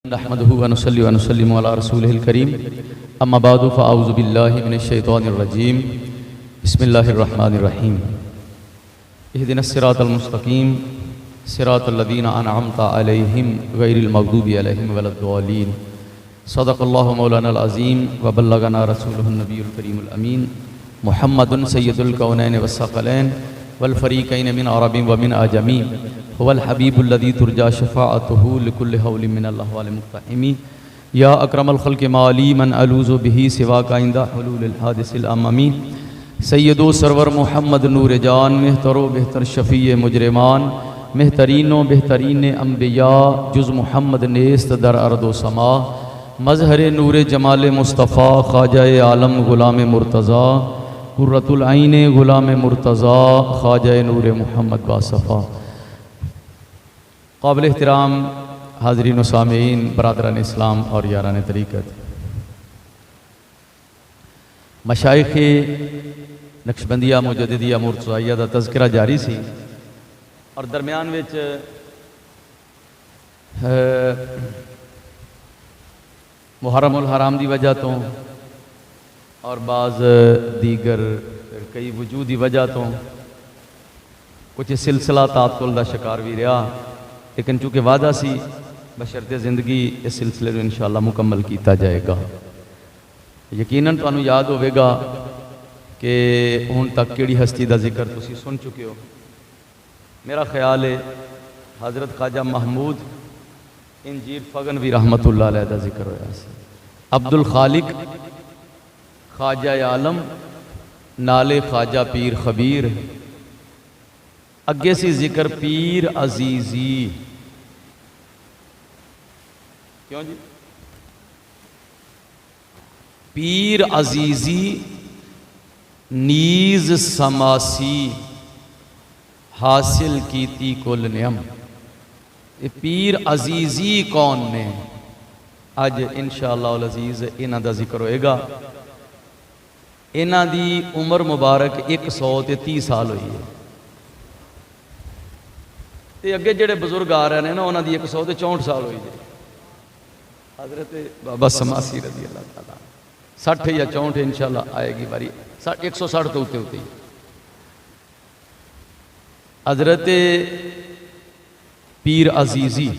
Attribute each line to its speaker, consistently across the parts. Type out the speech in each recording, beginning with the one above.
Speaker 1: नहमदुहु व नुसल्ली व नुसल्लिमु अला रसूलिहिल करीम अम्मा बादु फ़अऊज़ु बिल्लाहि मिनश शैतानिर रजीम बिस्मिल्लाहिर रहमानिर रहीम इहदिनस सिरातल मुस्तक़ीम सिरातल लज़ीना अनअमता अलैहिम गैरिल मग़दूबि अलैहिम वलद्दालीन सदक़ल्लाहु मौलानल अज़ीम व बल्लगना रसूलुहुन नबियुल करीमुल अमीन मुहम्मदुन सय्यदुल कौनैन वस्सक़लैन वल फ़रीक़ैन मिन अरबिन व मिन अजमी वल हबीबुल्लज़ी तुरजा शफ़ाअतुहु लिकुल्लि हौलिन मिनल्लाहि वल मुक़्तहिमी या अकरमल ख़ल्क़ि माली मन अलूज़ु बिही सिवाका इंदा हुलूलिल हादिसिल अममी सय्यदो सरवर मुहम्मद नूर जान मेहतरो बेहतर शफ़ी मुजरिमान मेहतरीनो बेहतरीन अम्बिया जुज़ मुहम्मद नेस्त दर अर्दो समा मज़हर नूर जमाल मुस्तफ़ा ख्वाजा आलम ग़ुलाम मुर्तज़ा कुर्रतुल आइन ग़ुलाम मुर्तज़ा ख्वाजा नूर मुहम्मद बासफ़ा काबिल एहतराम हाज़रीन व सामीईन बरादरान इस्लाम और यारान तरीक़त मशाइख़ नक्शबंदिया मुजद्दिदिया मुर्तज़ाइया दा तज़किरा जारी सी और दरम्यान विच मुहर्रमुल हराम की वजह तो और बाज़ दीगर कई वजूदी वजह तो कुछ सिलसिला तातुल का शिकार भी रहा, लेकिन चूँकि वादा सी बशर्ते ज़िंदगी इस सिलसिले में इंशाअल्लाह मुकम्मल किया जाएगा। यकीनन तुहानू याद होगा कि हुण तक किहड़ी हस्ती का जिक्र तुसीं सुन चुके हो। मेरा ख्याल है हज़रत ख्वाजा महमूद इंजीर फगन भी रहमतुल्लाह अलैह का जिक्र होया सी। अब्दुल खालिक ख्वाजा आलम नाले ख्वाजा पीर खबीर, अगे सी जिक्र पीर अजीजी। क्यों जी? पीर अजीजी नीज समासी हासिल कीती कुल नियम। पीर अजीजी कौन ने? अज इंशाअल्लाह अजीज इन्हां दा जिक्र होएगा। इन्हां दी उम्र मुबारक 130 साल हुई है ते अगे जेड़े बजुर्ग आ रहे हैं ना उन्हां दी 164 साल हुई है। हज़रत बाबा समासी रज़ी अल्लाह ताला 60 या 64 इंशाअल्लाह आएगी बारी, 160 तो उत्ते उत्ते ही। हज़रत पीर अजीजी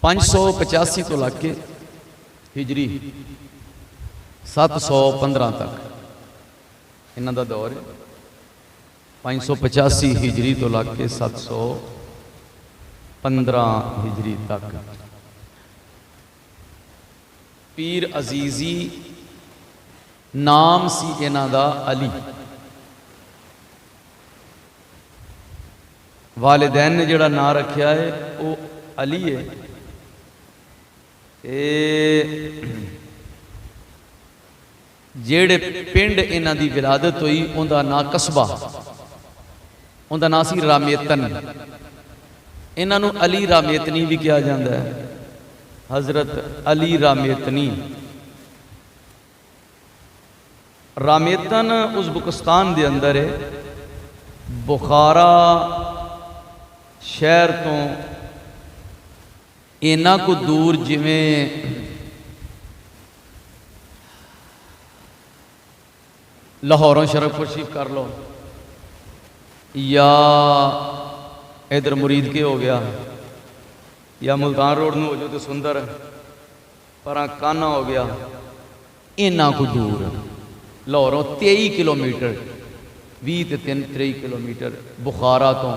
Speaker 1: पाँच 585 तो लग के हिजरी 715 तक इन्हां दा दौर है। 585 हिजरी तो लग के 715 हिजरी तक पीर अजीजी नाम सी इन्हां दा अली। वालिदैन ने जिहड़ा नाम रखा है वो अली है। जेड़े पिंड इन्हां दी विलादत हुई उनका नाम कस्बा, उनका नाम सी रामेतन। इन्हां नूं अली रामेतनी भी कहा जाता है। हज़रत अली रामेतनी। रामेतन उज़्बेकिस्तान के अंदर है। बुखारा शहर तो इन्ना को दूर जिमें लाहौरों शरफपुर शरीफ कर लो या इधर मुरीद के हो गया या मुल्तान रोड में हो जाओ तो सुंदर पर काना हो गया। इन्ना को दूर लाहौरों 23 किलोमीटर 20-23 किलोमीटर बुखारा तो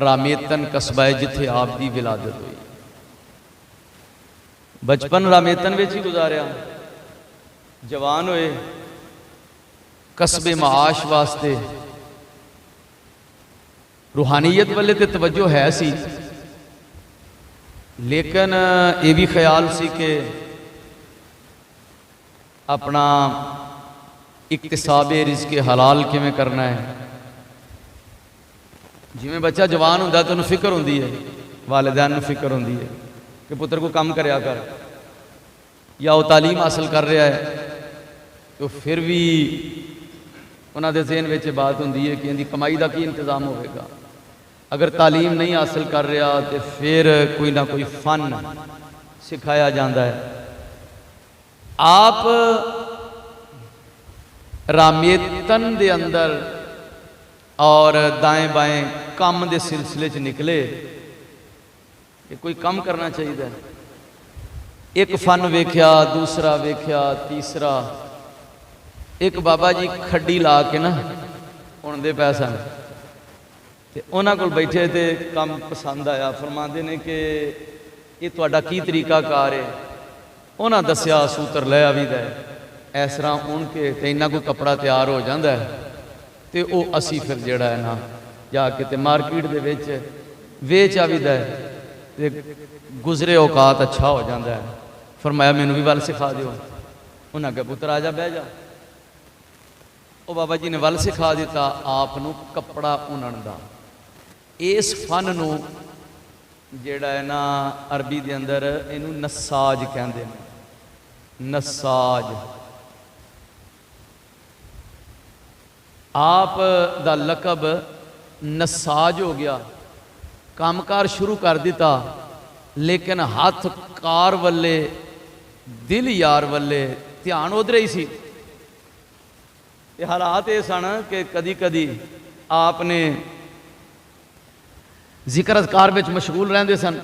Speaker 1: रामेतन कस्बा है जिथे आप की विलादत हुई। बचपन रामेतन में ही गुजारिया। जवान होए कस्बे माश वास्ते रूहानीयत वाले तो तवज्जो है सी, लेकिन ये भी ख्याल सी कि अपना इक्तिसाबे रिज़्क़े हलाल किवें करना है। जिमें बच्चा जवान होंदा तो उन्हें फिक्र होंदी है, वालिदैन नूं फिक्र होंदी है कि पुत्र को काम करया कर, या वो तालीम हासिल कर रहा है तो फिर भी उन्होंने ज़हन में बात होंदी है कि इनकी कमाई का की इंतजाम होगा। अगर तालीम नहीं हासिल कर रहा तो फिर कोई ना कोई फन सिखाया जाता है। आप रामेतन दे अंदर और दाएं बाएं काम दे सिलसिले च निकले कि कोई काम करना चाहिए। एक फन वेख्या, दूसरा वेख्या, तीसरा। एक बाबा जी खड्डी ला के ना उणदे पै सन ते उन्हां कोल बैठे थे, काम पसंद आया। फरमाते ने कि ये तुहाडा की तरीका कार है? उन्हां दस्या सूत्र लै आवीदा है, इस तरह उण के ते इन्ना कोई कपड़ा तैयार हो जाता है तो वह असी फिर जिहड़ा है ना जाके ते मार्केट दे विच वेच आवीदा है ते गुजरे औकात अच्छा हो जाता है। फरमाया मैनू भी वल सिखा दिओ। उन्हें आख्या पुत्र आ जा, बह जा। वो बाबा जी ने वल सिखा दिता आप नू कपड़ा उणन दा। इस फन नू जिहड़ा है ना अरबी दे अंदर इनू नसाज कहंदे ने। नसाज आप दा लकब नसाज हो गया। कामकार शुरू कर दिता लेकिन हाथ कार वल्ले, दिल यार वल्ले, ध्यान उधर ही सी। हालात ये सन कि कदी कदी आपने जिक्र अज़कार विच मशगूल रहंदे सन।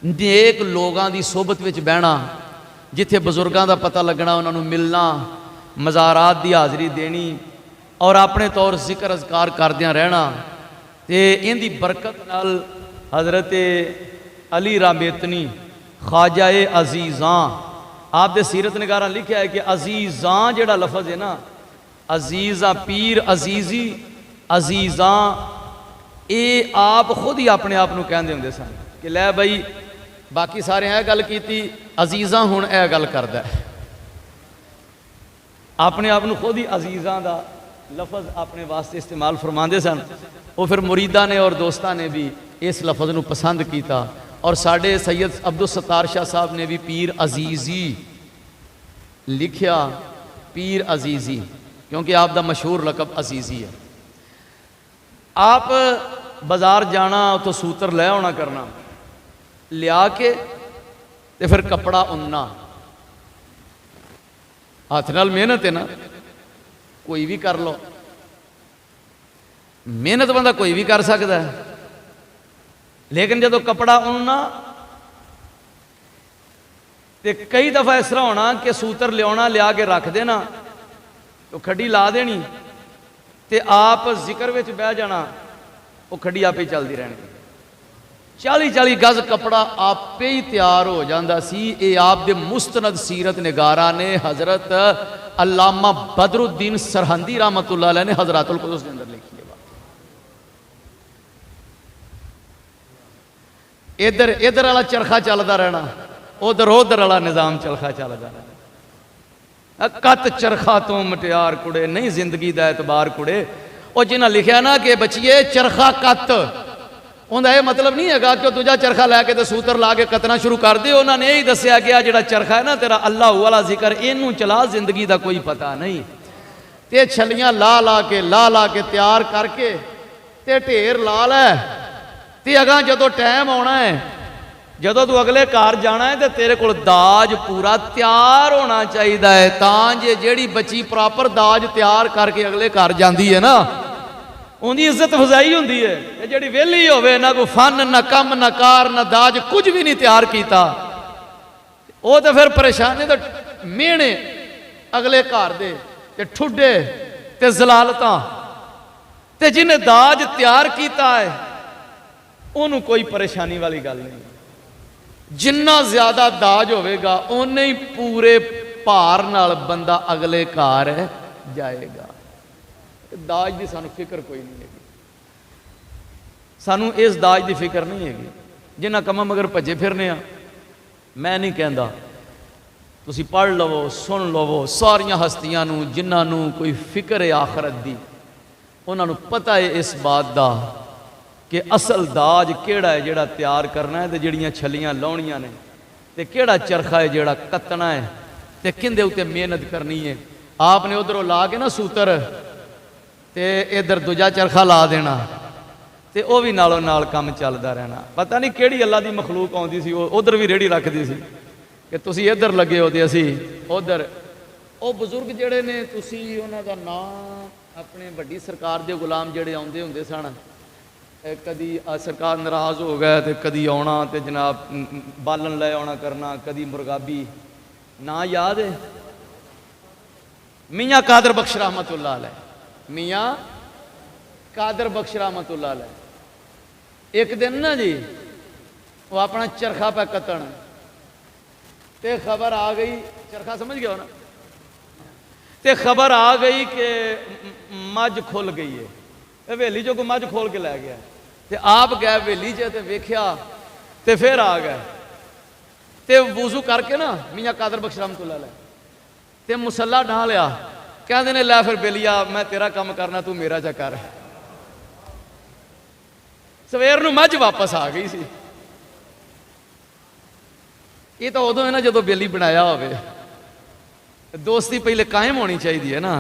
Speaker 1: नेक लोगों की सोबत विच बहना, जिथे बजुर्गों का पता लगना, उन्होंने मिलना, मज़ारात की हाज़री देनी और अपने तौर जिक्र अज़कार करदियां रहना। तो इनकी बरकत नाल हज़रत अली रामेतनी ख्वाजा अजीज़ां आप दे सीरत निगारा लिखा है कि अजीज़ां जिहड़ा लफज है ना, अजीज़ा पीर अजीज़ी अजीज़ां, ये आप खुद ही अपने आप को कहते होंगे सन कि लै बई बाकी सारे यह गल की, अजीज़ां हुण यह गल करदा है। अपने आप को खुद ही अजीज़ां दा लफज अपने वास्ते इस्तेमाल फरमाते सन। वो फिर मुरीदा ने और दोस्तों ने भी इस लफज को पसंद किया और साढ़े सैयद अब्दुल सत्तार शाह साहब ने भी पीर अजीज़ी लिखिया। पीर अजीज़ी क्योंकि आप दा मशहूर लकब अजीज़ी है। आप बाजार जाना, उतो सूत्र लै आना करना, लिया के ते फिर कपड़ा उन्ना। हाथ नाल मेहनत है ना, कोई भी कर लो, मेहनत बंदा कोई भी कर सकता है। लेकिन जो कपड़ा उन्ना तो कई दफ़ा इस तरह होना कि सूत्र लिया लिया के रख देना तो खड्डी ला देनी तो आप जिक्र में बह जाना, वो खड्डी आपे चलती रहनी। 40-40 गज कपड़ा आपे ही तैयार हो जाता सी। ये आप दे मुस्तनद सीरत निगारा ने हज़रत अल्लामा बदरुद्दीन सरहंदी रहमतुल्लाह अलैह ने हज़रातुल कुदस के अंदर लिखी है। इधर इधर वाला चरखा चलता रहना, उधर उधर वाला निज़ाम चरखा चलता रहना। कत चरखा तो मटियार कुड़े, नहीं जिंदगी का एतबार कुड़े। और जिन्हें लिखा ना कि बचिए चरखा कत, उनका यह मतलब नहीं है कि दूजा चरखा लैके तो सूत्र ला के कतना शुरू कर दे। उन्होंने यही दसिया गया जो चरखा है ना तेरा अल्लाह वाला जिक्र, इनू चला, जिंदगी का कोई पता नहीं। ते छलियां ला के तैयार करके ते ढेर ला लै ते अगा जो टाइम आना है, जदों तू अगले घर जाना है तो तेरे को दाज पूरा तैयार होना चाहिए है। तां जे जेड़ी बची प्रॉपर दाज तैयार करके अगले घर जाती है ना, उनकी इज्जत फजाई होंदी है। जी वेली होवे, ना कोई फन, ना कम, ना कार, ना दाज, कुछ भी नहीं तैयार किया, वो तो फिर परेशानी तो मेहने अगले घर दे ते ठुडे ते जलालतां। ते जिन्हें दाज तैयार किया है उन्होंने कोई परेशानी वाली गल नहीं। जिन्ना ज्यादा दाज होगा उन्ने ही पूरे भार नाल बंदा अगले घर जाएगा। दाज की सानू फिक्र कोई नहीं है, सानू इस दाज की फिक्र नहीं हैगी। जिन्हां कमां मगर भजे फिरने, मैं नहीं कहता, तुसीं पढ़ लवो, सुन लवो सारियां हस्तियां नू जिन्हां कोई फिक्र है आखरत की, उन्होंने पता है इस बात का कि असल दाज केड़ा है जिहड़ा तैयार करना है, तो जिहड़ियां छलियां लाउणियां ने, ते केड़ा चरखा है जिहड़ा कतना है, ते किंदे उत्ते मेहनत करनी है। आपने उधरों ला के ना सूत्र ते इधर दूजा चरखा ला देना, तो वह भी नालों नाल काम चलता रहना। पता नहीं किहड़ी अल्लाह की मखलूक आउंदी सी, उधर भी रेहड़ी रखती सी कि तुसी इधर लगे हो तो असी उधर। वो बजुर्ग जिहड़े ने तुसी उन्हां दा नाम अपने वड्डी सरकार दे गुलाम जिहड़े आउंदे हुंदे सन, कदी सरकार नाराज़ हो गए तो कदी आउणा तो जनाब बालन लै आउणा करना, कदी मुरगाबी ना याद है? मियाँ कादर बख्श रहमतुल्लाह अलैह, मियाँ कादर बख्श रहमतुल्लाह अलैह। एक दिन ना जी वो अपना चरखा पे कतन ते खबर आ गई, चरखा समझ गया हो ना, ते खबर आ गई कि मझ खुल गई है। हवेली चो कोई मझ खोल के लै गया, ते आप गए हवेली च ते वेख्या ते फिर आ गए ते वुजू करके ना मियाँ कादर बख्श रहमतुल्लाह अलैह ते मुसल्ला ढा लिया। कहते ने लै फिर बेलिया मैं तेरा काम करना तू मेरा चा कर। सवेर नूं मझ वापस आ गई सी। ये तो उदों है ना जो बेली बनाया होवे। दोस्ती पहले कायम होनी चाहिए है ना,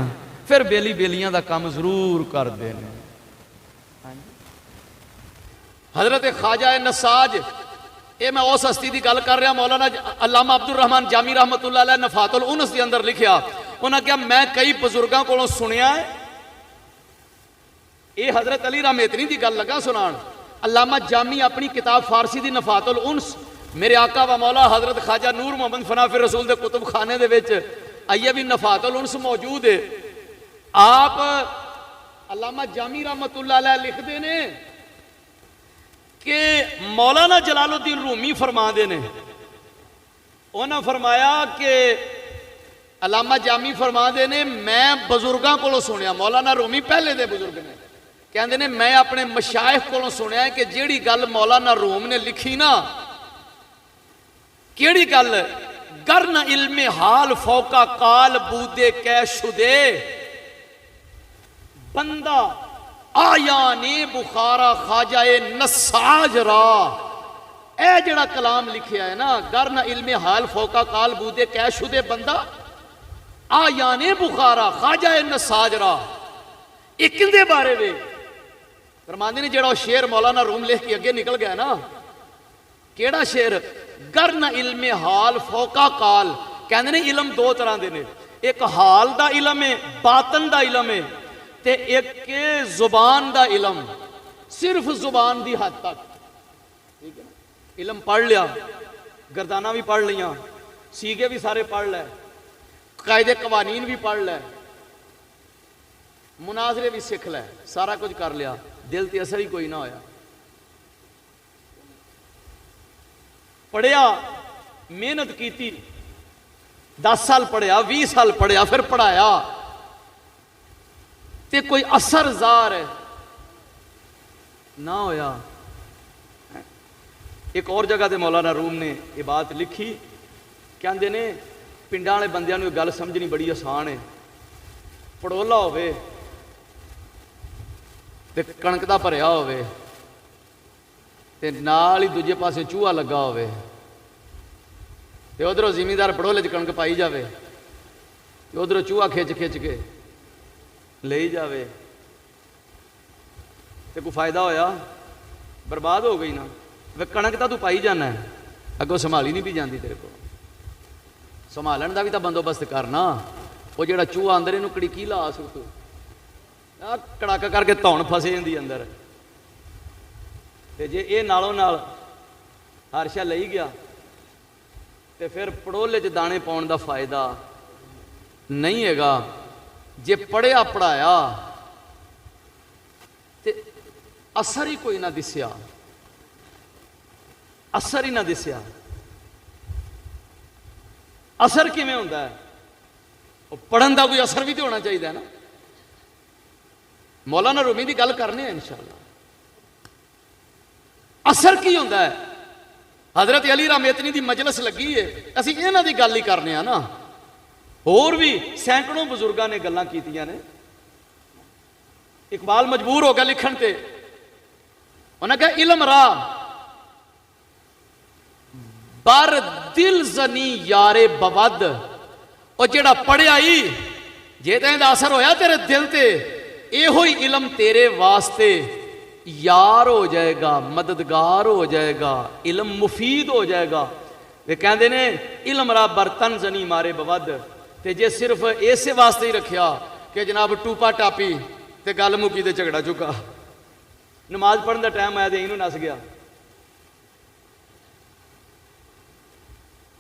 Speaker 1: फिर बेली बेलियां दा काम जरूर करते हैं। हजरत ख्वाजा नसाज, ये मैं उस हस्ती की गल कर रहा, मौलाना अल्लामा अब्दुल रहमान जामी रहमतुल्लाह अलैह नफातुल उनस के अंदर लिखिया। उन्हें क्या मैं कई बजुर्गों को सुनिया है, ये हजरत अली रामेतनी की गल लगा सुनान। अल्लामा जामी अपनी किताब फारसी की नफातुल उनस, मेरे आका व मौला हजरत ख्वाजा नूर मोहम्मद फनाफिर रसूल के कुतुब खाने के आइए भी नफातुल उनस मौजूद है। आप अल्लामा जामी रहमतुल्लाह अलैह लिखते ने कि मौलाना जलालुद्दीन रूमी फरमाते ने, उन्हें फरमाया कि अल्लामा जामी फरमाते ने मैं बजुर्गों को सुनिया, मौलाना रूमी पहले दे बुजुर्ग ने, कहते ने मैं अपने मशाइख को सुनिया कि जिहड़ी गल मौलाना रूम ने लिखी ना, केड़ी गल, करन इल्मे हाल फौका काल बूदे कै शुदे बंदा आया ने बुखारा खाजाए नसाज रा। ए जड़ा कलाम लिखिया है ना, करन इल्मे हाल फौका काल बूदे कै शुदे बंदा आया ने बुखारा खाजाए नसाज रा। एक किंदे बारे वे फरमांदे ने, जेड़ा शेर मौलाना रूम लिख के अगे निकल गया ना, केड़ा शेर, करन इल्मे हाल फौका काल। कहते ने इलम दो तरह के ने, एक हाल का इलम है, बातन का इलम है, ते एक जुबान का इलम, सिर्फ जुबान की हद तक। ठीक है ना, इलम पढ़ लिया, गर्दाना भी पढ़ लिया, सीगे भी सारे पढ़ लै, कायदे कवानीन भी पढ़ लै, मुनाजरे भी सीख लै, सारा कुछ कर लिया, दिल ते असर ही कोई ना होया। पढ़िया, मेहनत की, 10 साल पढ़िया, 20 साल पढ़िया, फिर पढ़ाया ते कोई असरजार ना होया। एक और जगह ते मौलाना रूम ने ये बात लिखी, कहते ने पिंडां वाले बंदियां नूं गल समझनी बड़ी आसान है। पड़ोला होवे ते कणक दा भरिया होवे ते नाल ही दूजे पासे चूहा लगा होवे ते उधरों जिमीदार पड़ोले च कणक पाई जावे ते उधरों चूहा खिच खिच के ले जावे, ते कोई फायदा होया? बर्बाद हो गई ना। वे कणक तो तू पाई जाना है, अगों संभाली नहीं भी जाती, तेरे को संभालन का भी तो बंदोबस्त करना। वो जो चूहा अंदर इनू कड़ीकी ला सकू, कड़ाका करके धौन फसे जाती अंदर, ते जे ये नालों नाल हर शा लई गया तो फिर पड़ोले च दाने पाउण दा फायदा नहीं हैगा। जे पढ़िया पढ़ाया तो असर ही कोई ना दिसिया, असर ही ना दिसिया। असर किवें हुंदा है? पढ़न का कोई असर भी तो होना चाहिए ना। मौलाना रूमी की गल करने हैं इंशाअल्लाह। असर की हुंदा है? हजरत अली रामेतनी की मजलिस लगी है, असीं इन्हां दी गल ही करने हैं ना। होर भी सैकड़ों बुजुर्गों ने गल्लां कीतियां ने। इकबाल मजबूर हो गया लिखण ते, उन्हें कहा इलम राह बर दिल जनी यारे बवद। और जेड़ा पढ़िया ही जे तेरा असर होया तेरे दिल ते, एहो ही इलम तेरे वास्ते यार हो जाएगा, मददगार हो जाएगा, इलम मुफीद हो जाएगा। वे कहते ने इलम रा बर्तन जनी मारे बवद। ते जे सिर्फ इसे वास्ते ही रखिया कि जनाब टूपा टापी ते गल मुकी ते झगड़ा चुका, नमाज पढ़ने का टाइम आया तो इनू नस गया।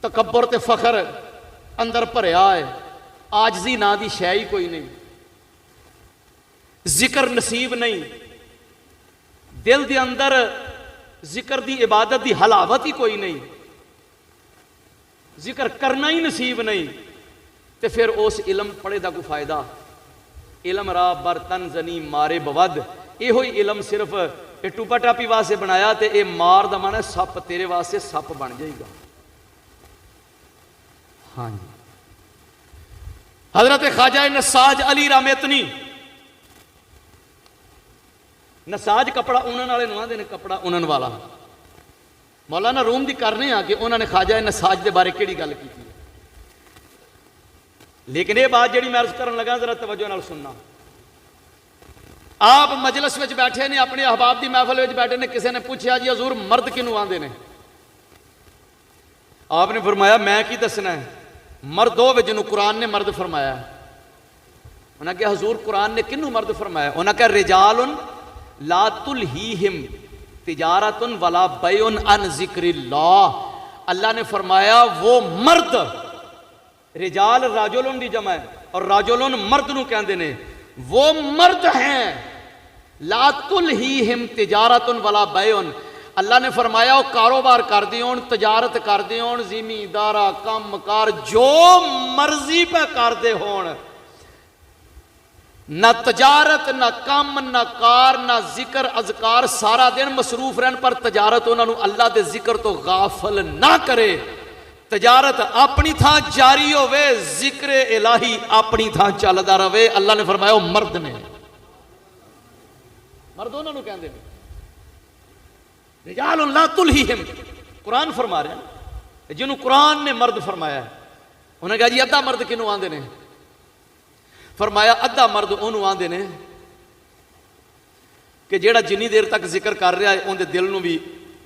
Speaker 1: तकब्बर ते फखर अंदर भरिया है, आजजी ना दी शै ही कोई नहीं, जिक्र नसीब नहीं, दिल के अंदर जिक्र की इबादत की हलावत ही कोई नहीं, जिक्र करना ही नसीब नहीं, तो फिर उस इलम पढ़े का कोई फायदा। इलम रा बर्तन जनी मारे बवद, यो ही इलम सिर्फ ये टूपा टापी वास्ते बनाया, तो यह मार दा माना सप तेरे वास्ते सप बन जाएगा। हाँ जी, हजरत ख्वाजा नसाज अली रामेतनी, नसाज कपड़ा उन्हण वाले नुआते ने, कपड़ा उन्हण वाला। मौलाना रूम की करने कि उन्होंने ख्वाजा नसाज के बारे केड़ी गल की। लेकिन ये बात जी मैं अर्ज कर लगा, जरा तवज्जो नाल सुनना। आप मजलिस में बैठे ने, अपने अहबाब की महफिल में बैठे ने, किसी ने पूछा जी हजूर मर्द किनू आंदे ने? आपने फरमाया मैं की दसना है, मर्द हो जिन्हों कुरान ने मर्द फरमाया। उन्हें कहा हजूर कुरान ने किनू मर्द फरमाया? उन्हें कहा रिजालुन ला तुलहीहिम तिजारतुन वला बैउन अन जिक्रिल्लाह। अल्लाह ने फरमाया वो मर्द, रिजाल राजुलन दी जमा है और राजुलन मर्द नू कहंदे ने, वो मर्द हैं ला तुलहीहिम तिजारतुन वला बैउन। अल्लाह ने फरमाया वो कारोबार करते हो, तजारत करते हो, जिमीदारा काम कार जो मर्जी पे करते हो, ना तजारत ना काम ना कार ना जिक्र अजकार, सारा दिन मसरूफ रहन, पर तजारत उन्होंने अल्लाह के जिक्र तो गाफल ना करे। तजारत अपनी थां जारी होवे, जिक्र इलाही अपनी थां चलता रहे। अल्लाह ने फरमाया वो मर्द ने, मर्द उन्होंने कहते हैं रिजालुन ला तुलहीहिम। कुरान फरमा रहे हैं, जिन्हों कुरान ने मर्द फरमाया। उन्हें कहा जी अद्धा मर्द किनू आंदे ने? फरमाया अद्धा मर्द उन्होंने आंदे ने कि जेड़ा जिन्नी देर तक जिक्र कर रहा है उनके दिल में भी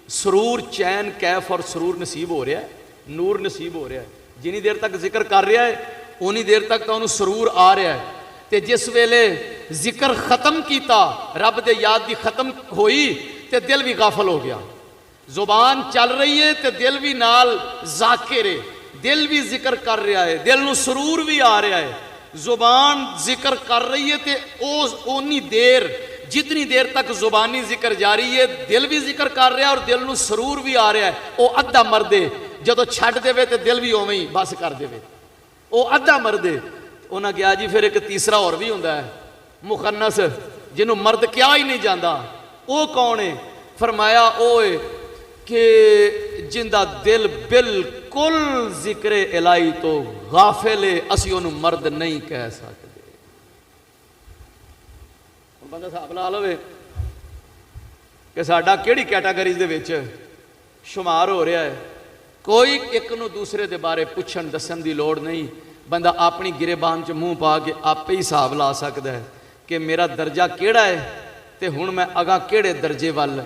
Speaker 1: सरूर चैन कैफ और सरूर नसीब हो रहा है, नूर नसीब हो रहा है। जिन्नी देर तक जिक्र कर रहा है उन्नी देर तक तो उन्होंने सरूर आ रहा है। तो जिस वेले जिक्र खत्म किया, रब दे याद की खत्म हुई, तो दिल भी गाफल हो गया। जुबान चल रही है तो दिल भी नाल जाकिर है, दिल भी जिक्र कर रहा है, दिल नूं सरूर भी आ रहा है। जुबान जिक्र कर रही है तो उन्नी देर जितनी देर तक जुबानी जिक्र जारी है, दिल भी जिक्र कर रहा है और दिल नूं सरूर भी आ रहा है। वो अद्धा मर्द है, जो छड्ड देवे तो दिल भी उवें ही बस कर देवे, वो अद्धा मर्द है। उन्हें कहा जी फिर एक तीसरा और भी होंदा है मुखन्नस, जिन्हों मर्द क्या ही नहीं जाता, वो कौन है? फरमाया ओए कि जिंदा दिल बिल्कुल जिक्र इलाही तो गाफिल है, असी उन्होंने मर्द नहीं कह सकते। बंदा हिसाब ला लवे कि साडा किहड़ी कैटागरी दे विच शुमार हो रहा है। कोई एक नूं दूसरे के बारे पुछण दसन की लोड़ नहीं, बंदा अपनी गिरेबान च मूँह पा के आपे ही हिसाब ला सकता है कि मेरा दर्जा केड़ा है, तो हुण मैं अगा केड़े दर्जे वाल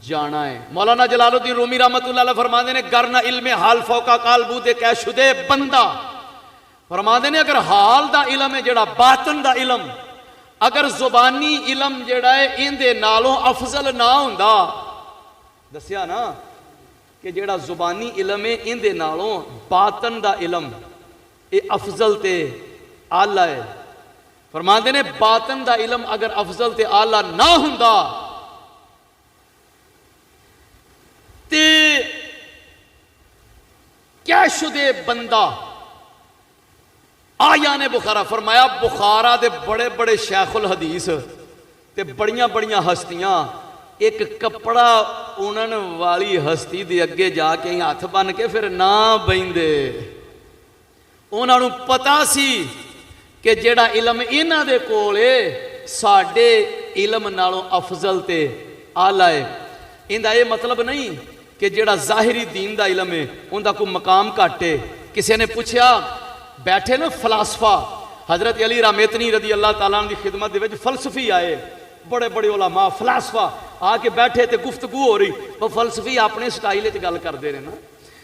Speaker 1: जाना है। मौलाना जलालुद्दीन रूमी रहमतुल्लाह अलैह फरमाते ने गरना इल्मे हाल फौका कालबू दे कैशुदे बंदा। फरमाते ने अगर हाल दा इलम है जेड़ा बातन दा इलम, अगर जुबानी इलम जेड़ा है इंदे नालों अफजल ना हुंदा, दसिया ना कि जेड़ा जुबानी इलम है इंदे नालों बातन दा इलम ये अफजल ते आला है। फरमाते ने बातन दा इलम अगर अफजल ते आला ना हुंदा ते क्या शुदे बंदा आया ने बुखारा। फरमाया बुखारा दे बड़े बड़े शेखुल हदीस ते बड़ियां बड़ियां हस्तियां एक कपड़ा उणन वाली हस्ती दे अगे जाके हथ बन के फिर ना बहिंदे। उन्होंने पता सी कि जेड़ा इलम इन्हां दे कोल है साडे इलम नालों अफजल ते आला है। इंदा ये मतलब नहीं कि जेड़ा जाहिरी दीन दा इलम है उनका कोई मकाम घट है। किसी ने पूछा, बैठे ना फलासफा, हजरत अली रामेतनी रदी अल्लाह तआला अन्हु दी खिदमत दे विच फलसफी आए,
Speaker 2: बड़े बड़े उलमा फलासफा आके बैठे तो गुफ्तगू हो रही, वो फलसफी अपने स्टाइल च गल करते रहे ना।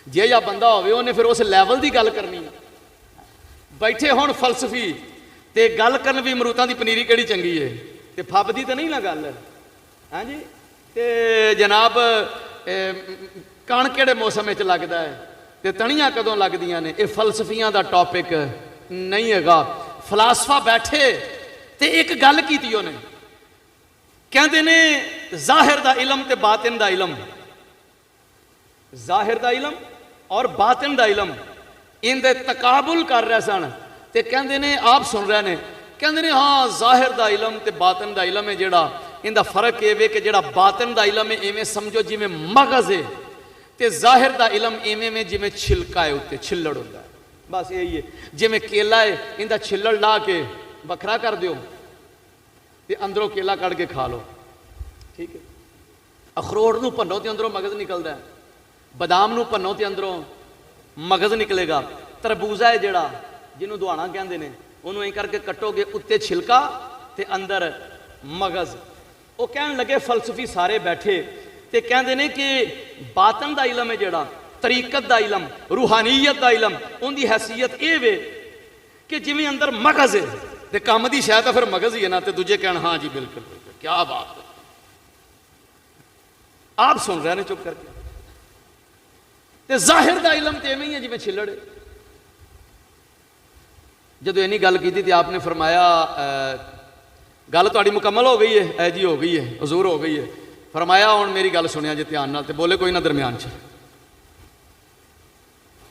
Speaker 2: जे या बंदा होवे उन्हें फिर उस लैवल की गल करनी। बैठे हुण फलसफी ते गल करन भी अमरूतां दी पनीरी किहड़ी चंगी है, ते फबदी तो नहीं ना गल। हाँ जी, ते जनाब कण किहड़े मौसम च लगदा है ते तणियां कदों लगदियां ने, ये फलसफियां दा टॉपिक नहीं हैगा। फलासफा बैठे ते एक गल कीती उन्हें, कहंदे ने ज़ाहिर दा इलम ते बातिन दा इलम, ज़ाहिर दा इलम और बातिन दा इलम इनदे तकाबुल कर रहे सन। ते कहंदे ने आप सुन रहे ने, कहंदे ने हाँ ज़ाहिर दा इलम ते बातिन दा इलम है जिहड़ा, इनदा फर्क ये वे कि जिहड़ा बातिन दा इलम है इवें समझो जिवें मगज़ है, ते ज़ाहिर दा इलम इवें में जिवें छिलका है, उत्ते छिल्लड़ हुंदा है। बस यही है, जिवें केला है इनदा छिल्लड़ ला के बखरा कर दियो ते अंदरों केला कढ़ के खा लो, ठीक है। अखरोट नूं भन्नो ते अंदरों मगज़ निकलदा है, बादाम नूं भन्नो ते अंदरों मगज़ निकलेगा। तरबूजा है जिहड़ा जिन्हों दुआना कहते हैं, उन्होंने यही करके कटोगे, उत्ते छिलका ते अंदर मगज़। वो कहन लगे फलसफी सारे बैठे ते कहते हैं कि बातन दा इलम है जिहड़ा, तरीकत दा इलम, रूहानीयत दा इलम, उनकी हैसियत ये वे कि जिवें अंदर मगज़ है ते काम दी शायद तो फिर मगज़ ही है ना, तो दूजे कहन हाँ जी बिल्कुल बिल्कुल क्या बात है। आप सुन रहे हैं चुप करके। ते ज़ाहिर दा इलम तो इवें ही है जिवें छिल्लड़। जदों इन्नी गल की तो आपने फरमाया गल तुहाडी मुकम्मल हो गई है, ऐ जी हो गई है, हजूर हो गई है। फरमाया हुण मेरी गल सुनिया जे ध्यान नाल, ते बोले कोई ना दरम्यान च,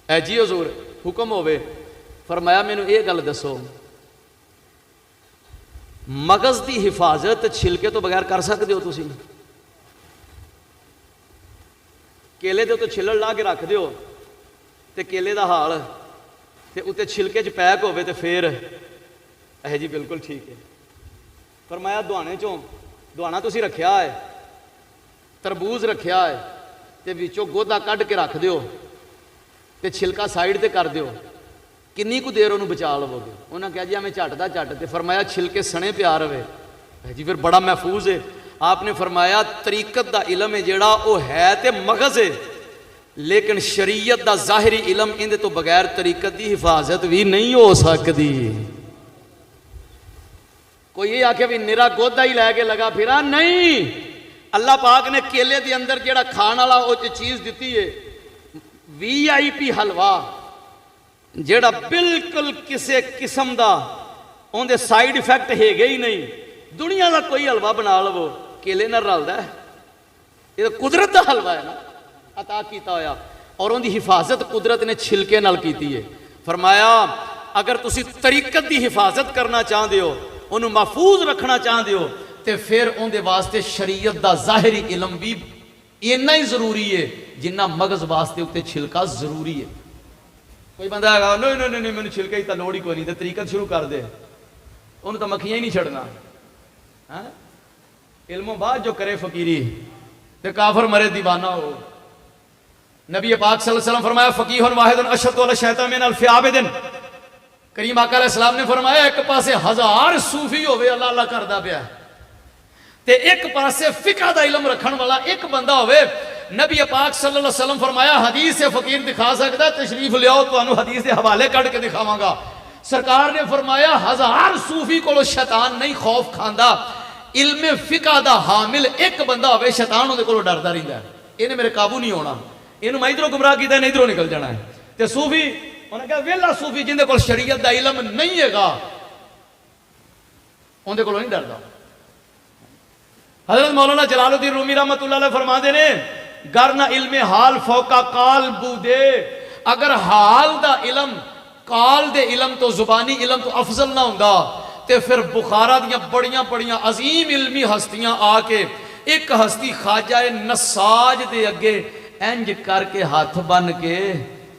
Speaker 2: ऐ जी हजूर हुक्म होवे। फरमाया मैनू ये गल दसो, मगज़ की हिफाजत छिलके तो बगैर कर सकते हो तुसीं? केले दे उत्ते छिल्लड़ ला के रख दिओ ते केले दा हाल ते उत्ते छिलके च पैक होवे ते फिर ऐ जी बिल्कुल ठीक है। फरमाया दुआने चों दुआना तुसीं रखिया है, तरबूज रखिया है ते विचों गोदा कढ़ के रख दिओ ते छिलका साइड ते कर दिओ, किन्नी कु देर उन्होंने बचा लवोगे? उन्हें कहा जी हमें झट दा झट। ते फरमाया छिलके सने प्या रहे है जी, फिर बड़ा महफूज है। आपने फरमाया तरीकत दा इलम है जिहड़ा वो है ते मगज़ है, लेकिन शरीयत दा ज़ाहिरी इलम इहदे तो बगैर तरीकत की हिफाजत भी नहीं हो सकती। कोई ये आखे भी निरा गोदा ही लैके लगा फिरा, नहीं। अल्लाह पाक ने केले के अंदर जिहड़ा खाण वाला वो चीज़ दी है, VIP हलवा जिहड़ा बिल्कुल किसी किस्म का उनके साइड इफेक्ट है ही नहीं। दुनिया का कोई हलवा बना लवो केले नाल रलदा है, ये तो कुदरत का हलवा है ना, अता किया होया, और उनकी हिफाजत कुदरत ने छिलके नाल कीती है। फरमाया अगर तुसी तरीकत की हिफाजत करना चाहते हो, उन्होंने महफूज रखना चाहते हो, तो फिर उनके वास्ते शरीयत का ज़ाहिरी इलम भी इन्ना ही जरूरी है जिन्ना मगज़ वास्ते उत्ते छिलका जरूरी है। कोई बंदा है नहीं नहीं नहीं मैंने छिलके की तो लोड़ ही कोई नहीं, तो तरीकत शुरू कर दे, उन्हें तो मक्खियां ही नहीं छड़ना। हाँ इल्मों बाद जो करे फकीरी ते काफर मरे दीवाना हो। नबी पाक सल्लल्लाहु अलैहि वसल्लम फरमाया फकीहुन वाहिदुन अशद्दु अला शैतान मिन अल्फि आबिदिन। करीम आका अलैहि सलाम ने फरमाया एक पासे 1000 सूफी होवे अल्लाह अल्लाह करदा पिया ते एक पासे फिका दा इल्म रखण वाला एक बंदा होवे। नबी पाक सल्लल्लाहु अलैहि वसल्लम फरमाया हदीस से फकीर दिखा सकदा, तशरीफ लियाओ तुहानू हदीस के हवाले कढ़ के दिखावांगा। सरकार ने फरमाया 1000 सूफी कोलों शैतान नहीं खौफ खांदा, इल्मे फिका दा हामिल एक बंदा होवे शैतान उहदे कोलों डरदा रहिंदा है, इहने मेरे काबू नहीं होना, इहनू मैं इधरों गुमराह कीता इधरों निकल जाना है। ते सूफी उन्हें कहा वेला सूफी जिंदे कोल शरीयत दा इल्म नहीं हैगा उहदे कोलों नहीं डरदा। हजरत मौलाना जलालुद्दीन रूमी रहमतुल्लाह अलैह फरमाते ने गरना इल्मे हाल फौका काल बूदे, अगर हाल दा इलम काल दे इलम तो जुबानी इलम तो अफजल ना हुंदा ते फिर बुखारा दियां बड़ियां बड़ियां अजीम इल्मी हस्तियां आके एक हस्ती ख्वाजा नसाज दे अगे इंज करके हाथ बन के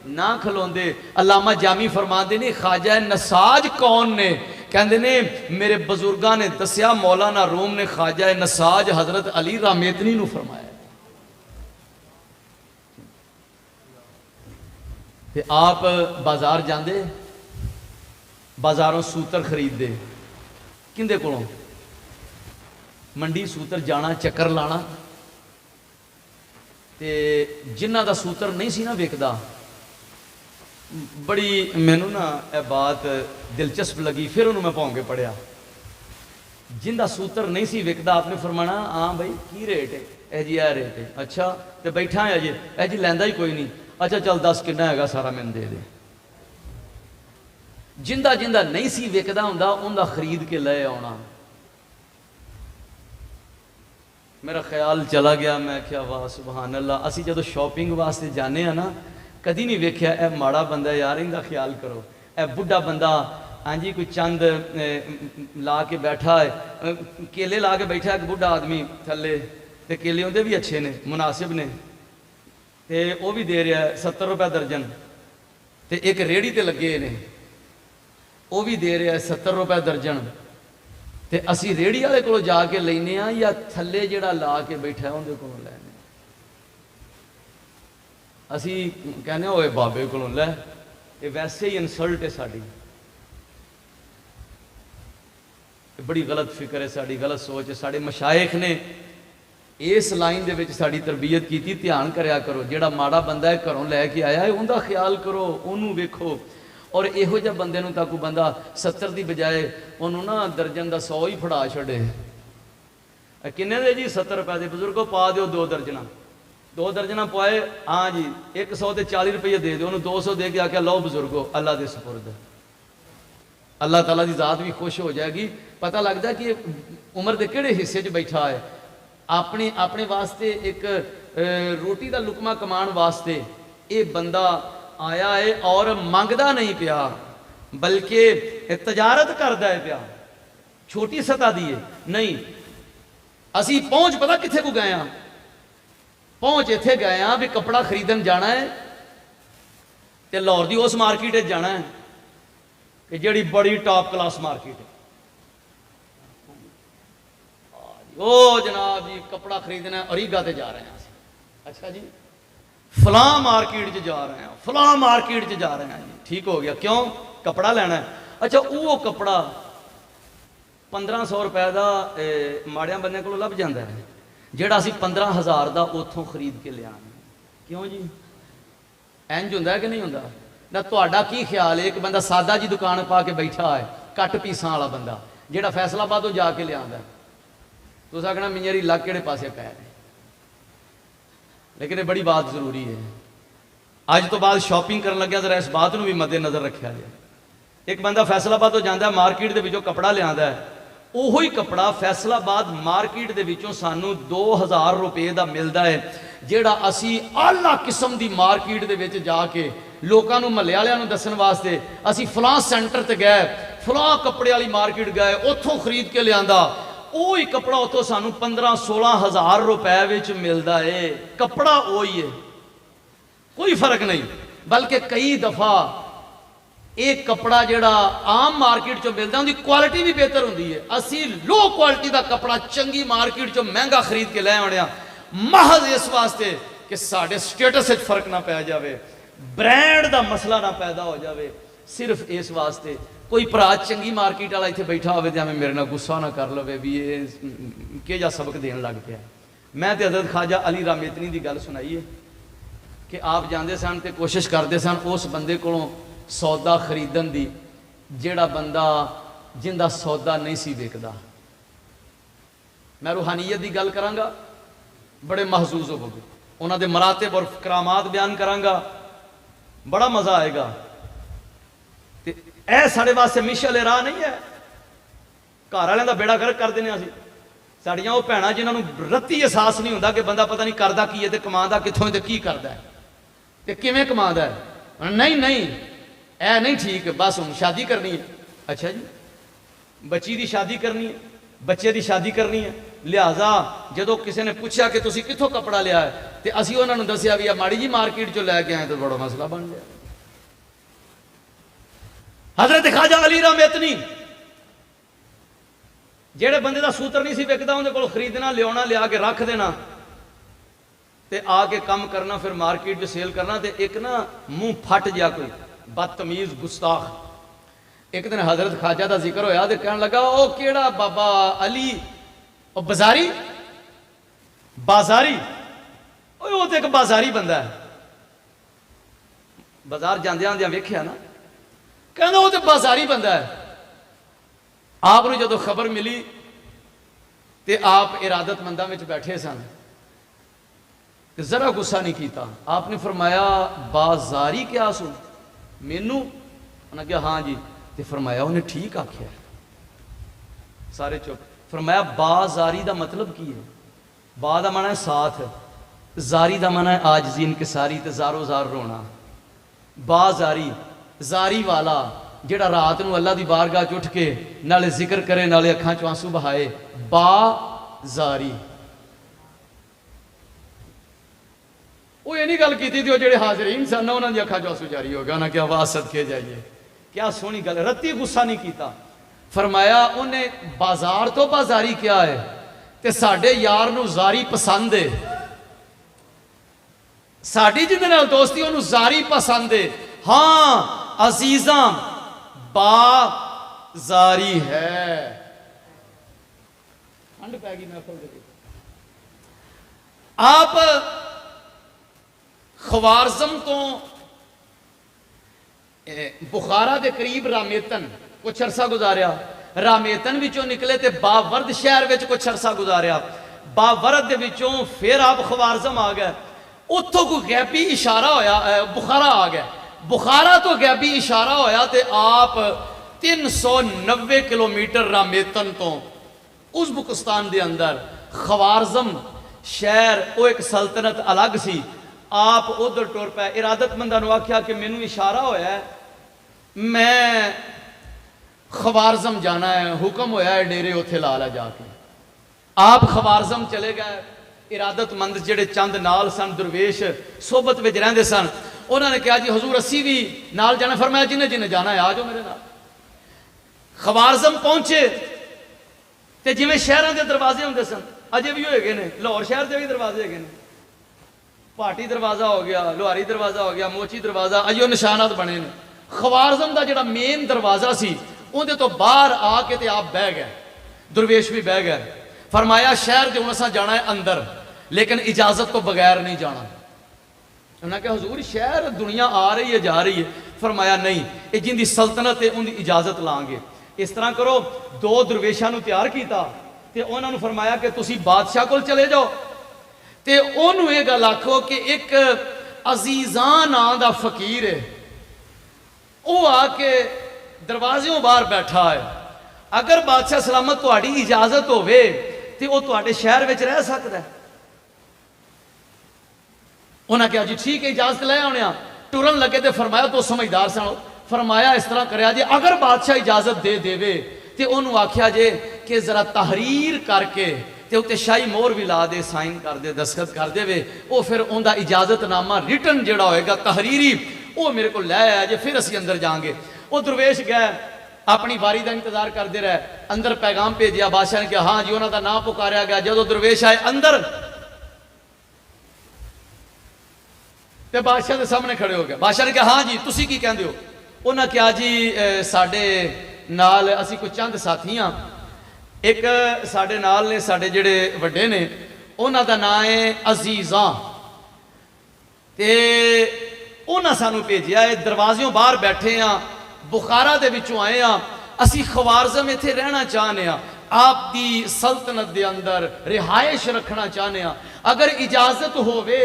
Speaker 2: ना खलोंदे। अल्लामा जामी फरमाते ने ख्वाजा नसाज कौन ने? कहते ने मेरे बजुर्गों ने दसिया मौलाना रूम ने ख्वाजा नसाज हजरत अली रामेतनी नू फरमाया। ते आप बाजार जाते, बाजारों सूतर खरीदते, किंदे कोलों? मंडी सूतर जाना चक्कर लाना, ते जिन्हां दा सूतर नहीं सी ना विकदा, बड़ी मैनू ना यह बात दिलचस्प लगी। फिर उन्होंने मैं भौं के पढ़िया, जिंदा सूतर नहीं सी विकदा आपने फरमाना हाँ भाई की रेट है, ए जी यह रेट है, अच्छा तो बैठा है अजे, ए जी लैंदा ही कोई नहीं, अच्छा चल 10 कितना हैगा सारा मैंने दे दे। जिंदा जिंदा नहीं सी विकदा हुंदा उनका खरीद के ले आना। मेरा ख्याल चला गया, मैं क्या वाह सुभान अल्लाह, असी जो शॉपिंग वास्ते जाने ना कदी नहीं वेख्या ए माड़ा बंदा यार, इनका ख्याल करो। ए बुढ़ा बंदा हाँ जी कोई चंद ला के बैठा है, केले ला के बैठा एक बुढ़ा आदमी थले, तो केले उनके भी अच्छे ने मुनासिब ने, तो वह भी दे रहा है 70 रुपये दर्जन। तो एक रेहड़ी ते लगे ने वह भी दे रहा है 70 रुपये दर्जन। तो असी रेहड़ी वाले को जाके लेने या थले जड़ा ला के बैठा है उनके को लैने। असी कहने होए बाबे को लै, ये वैसे ही इंसल्ट है साड़ी, बड़ी गलत फिक्र है साड़ी, गलत सोच है। साढ़े मशाइख ने इस लाइन दे विच साड़ी तरबियत की, ध्यान करया करो, जेड़ा माड़ा बंदा है घरों लैके आया है उनका ख्याल करो, उन्होंने वेखो। और इहो जिहा बंदे नूं तां कोई बंदा 70 की बजाय उन्होंने ना दर्जन का 100 ही फड़ा छड़े। किन्ने दे जी 70 रुपए के बजुर्गों पा दो 2 दर्जना, 2 दर्जना पाए, हाँ जी 100 ते 40 रुपये दे दो, उन्होंने 200 दे के आख्या लो बजुर्गो अल्लाह के सुपुर्द, अल्लाह ताला की ज़ात भी खुश हो जाएगी। पता लगता है कि उम्र के किहड़े हिस्से च बैठा है। अपने अपने वास्ते एक रोटी का लुकमा कमान वास्ते ये बंदा आया है और मंगदा नहीं पिया, बल्कि तजारत करता है पिया, छोटी सतह दी है नहीं। असी पहुंच पता कित्थे को गए, पहुंच इत्थे गए हाँ भी कपड़ा खरीदन जाना है, तो लाहौर की उस मार्केट जाना है कि जिहड़ी बड़ी टॉप क्लास मार्केट है। ओ जनाब जी कपड़ा खरीदना है, अरीगा ते जा रहे हैं। अच्छा जी फलां मार्केट च जा रहे हैं, फलां मार्केट च जा रहे हैं जी, ठीक हो गया, क्यों कपड़ा लेना है। अच्छा वो कपड़ा 1500 रुपए का माड़िया बंदे को लभ जाता है, जिहड़ा असीं 15,000 का उत्थों खरीद के लिया। क्यों जी इंज हुंदा है कि नहीं हुंदा ना? तुहाडा की ख्याल है, एक बंदा सादा जी दुकान पा के बैठा है, घट पीसां वाला बंदा जिहड़ा फैसलाबादों जाके लिया, तुस आखना मियां री लग किहड़े पासे पै रहे। लेकिन ये बड़ी बात जरूरी है, अज तो बाद शॉपिंग करन लग्या जरा इस बात को भी मद्देनजर रखा जाए। एक बंदा फैसलाबाद तो जाता है, मार्केट के विचों कपड़ा लिया है, उही कपड़ा फैसलाबाद मार्केट के विचों सानू 2000 रुपए का मिलता है, जिहड़ा असी आला किस्म की मार्केट के विच जाके लोगों को महल्ले वालियां दसन वास्ते असी फलां सेंटर ते गए, फलां कपड़े वाली मार्केट गए, उत्थों खरीद के लिया, वो ही कपड़ा उतो सानू 15-16 हज़ार रुपए विच मिलता है। कपड़ा वही है, कोई फर्क नहीं, बल्कि कई दफा एक कपड़ा जिहड़ा आम मार्केट चो मिलता उनकी क्वालिटी भी बेहतर होंदी है। असी लो क्वालिटी का कपड़ा चंगी मार्केट चो महंगा खरीद के लै आने महज इस वास्ते कि साडे स्टेटस फर्क ना पै जाए, ब्रांड का मसला ना पैदा हो जाए। सिर्फ इस वास्ते कोई भरा चंगी मार्केट वाला इतने बैठा हो तो मेरे ना गुस्सा ना कर लवे भी ये किहो सबक देन लग पाया। मैं तो हज़रत ख्वाजा अली रामेतनी की गल सुनाई है कि आप जाते सन तो कोशिश करते सन उस बंदे को सौदा खरीदन की जिहड़ा बंदा जिंदा सौदा नहीं सी विकदा। मैं रूहानीयत की गल करांगा, बड़े महसूस होवोगे, उन्होंने मरातब और करामात बयान करांगा, बड़ा मज़ा आएगा। ए साढ़े वास्ते मिशल राह नहीं है, घर वालों का बेड़ा गर्क कर देने असीं। साड़ियां वो भैणां जिन्होंने रत्ती एहसास नहीं होंदा कि बंदा पता नहीं करता की है तो कमांदा कित्थों है, की करता है तो किवें कमांदा है। नहीं नहीं ऐ नहीं ठीक, बस हुण शादी करनी है। अच्छा जी बच्ची की शादी करनी है, बच्चे की शादी करनी है, लिहाजा जो किसी ने पूछा कि तुसीं कित्थों कपड़ा लिया है तो असीं उन्होंने दस्सिया भी माड़ी जी मार्केट चो लैके आए, तो बड़ा मसला बन गया। हजरत ख्वाजा अली रामेतनी जेड़े बंदे का सूत्र नहीं सी विकदा उन्हें को खरीदना लिया लिया के रख देना ते आके कम करना, फिर मार्केट में सेल करना। तो एक ना मुंह फट गया कोई बदतमीज गुस्ताख। एक दिन हजरत ख्वाजा का जिक्र होया तो कह लगा ओ केड़ा बाबा अली ਉਹ ਬਾਜ਼ਾਰੀ ਬਾਜ਼ਾਰੀ ਓਏ ਉਹ ਤੇ ਇੱਕ ਬਾਜ਼ਾਰੀ ਬੰਦਾ ਹੈ। ਬਾਜ਼ਾਰ ਜਾਂਦਿਆਂ ਆਂਦਿਆਂ ਵੇਖਿਆ ਨਾ, ਕਹਿੰਦਾ ਉਹ ਤੇ ਬਾਜ਼ਾਰੀ ਬੰਦਾ ਹੈ। ਆਪ ਨੂੰ ਜਦੋਂ ਖਬਰ ਮਿਲੀ ਤੇ ਆਪ ਇਰਾਦਤਮੰਦਾਂ ਵਿੱਚ ਬੈਠੇ ਸਨ ਤੇ ਜ਼ਰਾ ਗੁੱਸਾ ਨਹੀਂ ਕੀਤਾ। ਆਪ ਨੇ ਫਰਮਾਇਆ ਬਾਜ਼ਾਰੀ ਕਿਹਾ ਸੁਣ ਮੈਨੂੰ? ਉਹਨਾਂ ਕਿਹਾ ਹਾਂ ਜੀ। ਤੇ ਫਰਮਾਇਆ ਉਹਨੇ ਠੀਕ ਆਖਿਆ। ਸਾਰੇ ਚੁੱਪ। ਫਰਮਾਇਆ ਬਾਜ਼ਾਰੀ ਦਾ ਮਤਲਬ ਕੀ ਹੈ? ਬਾ ਦਾ ਮਾਨਾ ਹੈ ਸਾਥ, ਜ਼ਾਰੀ ਦਾ ਮਾਨਾ ਹੈ ਆਜਜ਼ੀ ਇਨਕਿਸਾਰੀ ਤੇ ਜ਼ਾਰੋ ਜ਼ਾਰ ਰੋਣਾ। ਬਾਜ਼ਾਰੀ ਜ਼ਾਰੀ ਵਾਲਾ ਜਿਹੜਾ ਰਾਤ ਨੂੰ ਅੱਲਾ ਦੀ ਬਾਰਗਾਹ 'ਚ ਉੱਠ ਕੇ ਨਾਲੇ ਜ਼ਿਕਰ ਕਰੇ ਨਾਲੇ ਅੱਖਾਂ 'ਚੋਂ ਆਂਸੂ ਬਹਾਏ। ਬਾਜ਼ਾਰੀ ਉਹ ਇਹ ਨਹੀਂ ਗੱਲ ਕੀਤੀ ਤੇ ਉਹ ਜਿਹੜੇ ਹਾਜ਼ਰੀਨ ਸਨ ਉਹਨਾਂ ਦੀ ਅੱਖਾਂ 'ਚੋਂ ਆਂਸੂ ਜਾਰੀ ਹੋ ਗਿਆ। ਉਹਨਾਂ ਕਿਹਾ ਵਾਹ ਸਦਕੇ ਜਾਈਏ, ਕਿਆ ਸੋਹਣੀ ਗੱਲ। ਰੱਤੀ ਗੁੱਸਾ ਨਹੀਂ ਕੀਤਾ। ਫਰਮਾਇਆ ਉਹਨੇ ਬਾਜ਼ਾਰ ਤੋਂ ਬਾਜ਼ਾਰੀ ਕਿਹਾ ਹੈ ਤੇ ਸਾਡੇ ਯਾਰ ਨੂੰ ਜ਼ਾਰੀ ਪਸੰਦ ਹੈ। ਸਾਡੀ ਜਿਹਦੇ ਨਾਲ ਦੋਸਤੀ ਉਹਨੂੰ ਜ਼ਾਰੀ ਪਸੰਦ ਹੈ। ਹਾਂ ਅਜ਼ੀਜ਼ਾਂ ਬਾਜ਼ਾਰੀ ਹੈ। ਠੰਡ ਪੈ ਗਈ महफिल ਦੇ ਵਿੱਚ। ਆਪ ਖਵਾਰਜ਼ਮ ਤੋਂ ਬੁਖਾਰਾ ਦੇ ਕਰੀਬ ਰਾਮੇਤਨ ਕੁਛ ਅਰਸਾ ਗੁਜ਼ਾਰਿਆ। ਰਾਮੇਤਨ ਵਿੱਚੋਂ ਨਿਕਲੇ ਤੇ ਬਾਵਰਦ ਸ਼ਹਿਰ ਵਿੱਚ ਕੁਛ ਅਰਸਾ ਗੁਜ਼ਾਰਿਆ। ਬਾਵਰਦ ਦੇ ਵਿੱਚੋਂ ਫਿਰ ਆਪ ਖਵਾਰਜ਼ਮ ਆ ਗਏ। ਉੱਥੋਂ ਕੋਈ ਗੈਬੀ ਇਸ਼ਾਰਾ ਹੋਇਆ, ਬੁਖਾਰਾ ਆ ਗਿਆ। ਬੁਖਾਰਾ ਤੋਂ ਗੈਬੀ ਇਸ਼ਾਰਾ ਹੋਇਆ ਤੇ ਆਪ 390 ਕਿਲੋਮੀਟਰ ਰਾਮੇਤਨ ਤੋਂ ਉਜ਼ਬਕਿਸਤਾਨ ਦੇ ਅੰਦਰ ਖਵਾਰਜ਼ਮ ਸ਼ਹਿਰ, ਉਹ ਇੱਕ ਸਲਤਨਤ ਅਲੱਗ ਸੀ। ਆਪ ਉਧਰ ਟੁਰ ਪਏ। ਇਰਾਦਤਮੰਦਾਂ ਨੂੰ ਆਖਿਆ ਕਿ ਮੈਨੂੰ ਇਸ਼ਾਰਾ ਹੋਇਆ ਮੈਂ ਖਵਾਰਜ਼ਮ ਜਾਣਾ ਹੈ, ਹੁਕਮ ਹੋਇਆ ਹੈ ਡੇਰੇ ਉੱਥੇ ਲਾ ਲੈ ਜਾ ਕੇ। ਆਪ ਖਵਾਰਜ਼ਮ ਚਲੇ ਗਏ। ਇਰਾਦਤਮੰਦ ਜਿਹੜੇ ਚੰਦ ਨਾਲ ਸਨ, ਦਰਵੇਸ਼ ਸੋਬਤ ਵਿੱਚ ਰਹਿੰਦੇ ਸਨ, ਉਹਨਾਂ ਨੇ ਕਿਹਾ ਜੀ ਹਜ਼ੂਰ ਅਸੀਂ ਵੀ ਨਾਲ ਜਾਣਾ। ਫਰਮਾਇਆ ਜਿन्हें जिन्हें ਜਾਣਾ ਹੈ ਆ ਜਾਓ ਮੇਰੇ ਨਾਲ। ਖਵਾਰਜ਼ਮ ਪਹੁੰਚੇ ਤੇ ਜਿਵੇਂ ਸ਼ਹਿਰਾਂ ਦੇ ਦਰਵਾਜ਼ੇ ਹੁੰਦੇ ਸਨ ਅਜੇ ਵੀ ਹੋਏ ਨੇ, ਲਾਹੌਰ ਸ਼ਹਿਰ ਦੇ ਵੀ ਦਰਵਾਜ਼ੇ ਹੈਗੇ ਨੇ। ਭਾਟੀ ਦਰਵਾਜ਼ਾ ਹੋ ਗਿਆ, ਲੋਹਾਰੀ ਦਰਵਾਜ਼ਾ ਹੋ ਗਿਆ, ਮੋਚੀ ਦਰਵਾਜ਼ਾ, ਅਜੇ ਉਹ ਨਿਸ਼ਾਨਾਤ ਬਣੇ ਨੇ। ਖਵਾਰਜ਼ਮ ਦਾ ਜਿਹੜਾ ਮੇਨ ਦਰਵਾਜ਼ਾ ਸੀ ਉਹਦੇ ਤੋਂ ਬਾਹਰ ਆ ਕੇ ਤੇ ਆਪ ਬਹਿ ਗਏ, ਦਰਵੇਸ਼ ਵੀ ਬਹਿ ਗਏ। ਫਰਮਾਇਆ ਸ਼ਹਿਰ ਦੇ ਹੁਣ ਅਸਾਂ ਜਾਣਾ ਹੈ ਅੰਦਰ, लेकिन इजाजत तो बगैर नहीं जाना। उन्होंने कहा हजूर शहर दुनिया आ रही है जा रही है। फरमाया नहीं, ये जिंदी सल्तनत है उनकी इजाजत लांगे। इस तरह करो, दो दरवेशों तैयार किया ते उन्होंने फरमाया कि तुसी बादशाह को चले जाओ ते उन्होंने ये गल आखो कि एक अजीजान नां दा फकीर है, वो आके दरवाज़ों बाहर बैठा है। अगर बादशाह सलामत तुहाडी इजाजत होवे ते वो तुहाडे शहर विच रह सकदा है। उन्हें कहा जी ठीक है इजाजत ले आने। टुरन लगे तो फरमाया तो समझदार सन। फरमाया इस तरह करिया जी अगर बादशाह इजाजत दे देवे तो उन्होंने आख्या जे कि जरा तहरीर करके ते उत्ते शाही मोहर भी ला दे, साइन कर दे, दस्तखत कर दे, वो फिर उनका इजाजतनामा रिटन जोड़ा होएगा तहरीरी वो मेरे को लै आया जे, फिर असी अंदर जाएंगे। वो दरवेश गए अपनी वारी का इंतजार करते रहे। अंदर पैगाम भेजा, बादशाह ने कहा हाँ जी उन्होंने नाम पुकारा गया। जो दरवेश आए अंदर ते बादशाह के सामने खड़े हो गए। बादशाह ने कहा हाँ जी तुसी की कहते हो? उन्हें कहा जी साडे नाल असी कुछ चंद साथी हाँ, एक साडे नाल ने साडे जिहड़े वड्डे ने उन्हां दा नाम है अजीज़ां ते उन्हां सानू भेजिया है। दरवाज़ों बाहर बैठे हाँ, बुखारा दे विचों आए हाँ, असी खवारज़म इत्थे रहना चाहते हैं, आप दी सल्तनत दे अंदर रिहाइश रखना चाहते हैं। अगर इजाजत होवे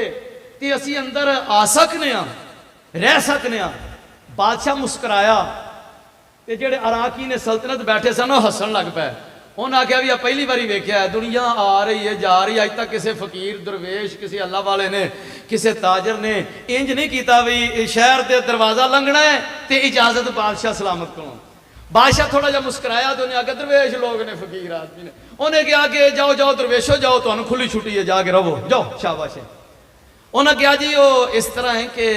Speaker 2: ते असी अंदर आ सकने हाँ, रह सकने हाँ। बादशाह मुस्कुराया ते जेड़े अराकी ने सल्तनत बैठे सन वो हसन लग पे। उन्हें आख्या भी पहली बारी वेख्या है, दुनिया आ रही है जा रही है, अज तक किसी फकीर दरवेश किसी अल्लाह वाले ने किसी ताजर ने इंज नहीं किया भी शहर के दरवाज़ा लंघना है तो इजाजत बादशाह सलामत को। बादशाह थोड़ा जा मुस्कुराया तो उन्हें आख्या दरवेश लोग ने फकीर आदमी ने। उन्हें कहा कि जाओ जाओ दरवेशो जाओ, तुहानू खुली छुट्टी है, जाके रहो, जाओ शाबाश है। उन्हें कहा जी वो इस तरह है कि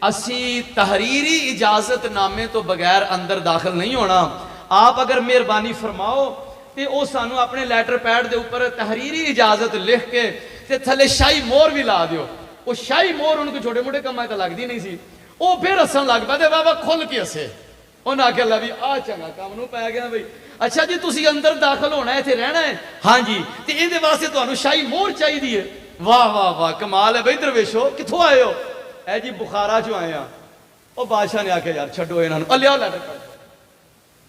Speaker 2: असी तहरीरी इजाजतनामे तो बगैर अंदर दाखिल नहीं होना। आप अगर मेहरबानी फरमाओ तो वो सानू अपने लैटर पैड के उपर तहरीरी इजाजत लिख के ते थले शाही मोहर भी ला दियो। वो शाही मोहर उनको छोटे मोटे कमां तो लगती नहीं सी। वो फिर हसन लग पे बाबा खुल के हसे। उन्हें आख्या ला भी आ चंगा काम नूं पै गया बई। अच्छा जी तुसी अंदर दाखिल होना है, इत्थे रहना है? हाँ जी। तो ये वास्ते तुहानूं शाही मोहर चाहिए है। वाह वाह वाह कमाल है बई दरवेशो, कित्थों आए हो? ऐ जी बुखारा चो आए हैं। वो बादशाह ने आख्या यार छड्डो इन्हां नूं, लियाओ लैटर पढ़,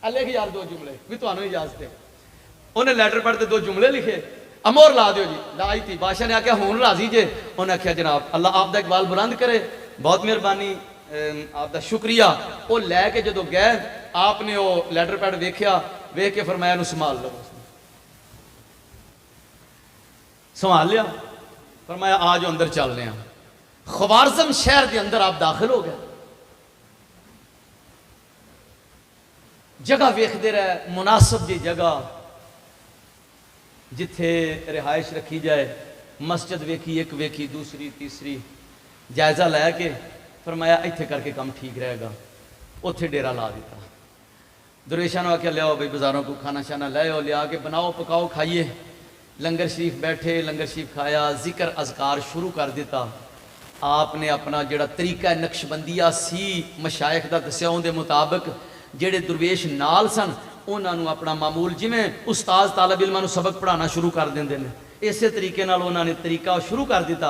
Speaker 2: लिख यार 2 जुमले भी तुहानूं इजाजत है। उन्हें लैटर पढ़ते 2 जुमले लिखे, अमोर ला दो जी, लाई थी। बादशाह ने आख्या हुण राजी जे? उन्हें आख्या जनाब अल्लाह आपका इकबाल बुलंद करे, बहुत मेहरबानी, आपका शुक्रिया। वो लैके जो गए आपने वो लैटर पैड वेख्या, वेख के फरमाया नूं संभाल लो। संभाल लिया, फरमाया आ जाओ अंदर चलने हैं। ख्वारिज़म शहर के अंदर आप दाखिल हो गए। जगह वेखते रहे, मुनासिब जी जगह जिथे रिहाइश रखी जाए। मस्जिद वेखी, एक वेखी, दूसरी तीसरी, जायजा लैके फरमाया इत्थे करके काम ठीक रहेगा। उत्थे डेरा ला दिता। दरवेशां ने आख्या लियाओ भाई बाजारों को खाना शाना लाओ, लिया के बनाओ पकाओ खाइए। लंगर शरीफ बैठे, लंगर शरीफ खाया, जिक्र अज़कार शुरू कर दिता। आपने अपना जिहड़ा तरीका नक्शबंदिया सी मशाइख दा दस्सिया उहदे मुताबिक जिहड़े दरवेश नाल सन उन्होंने अपना मामूल जिमें उस्ताद तालब इल्मां नूं सबक पढ़ाना शुरू कर देंदे ने, इस तरीके नाल उन्होंने तरीका शुरू कर दिता।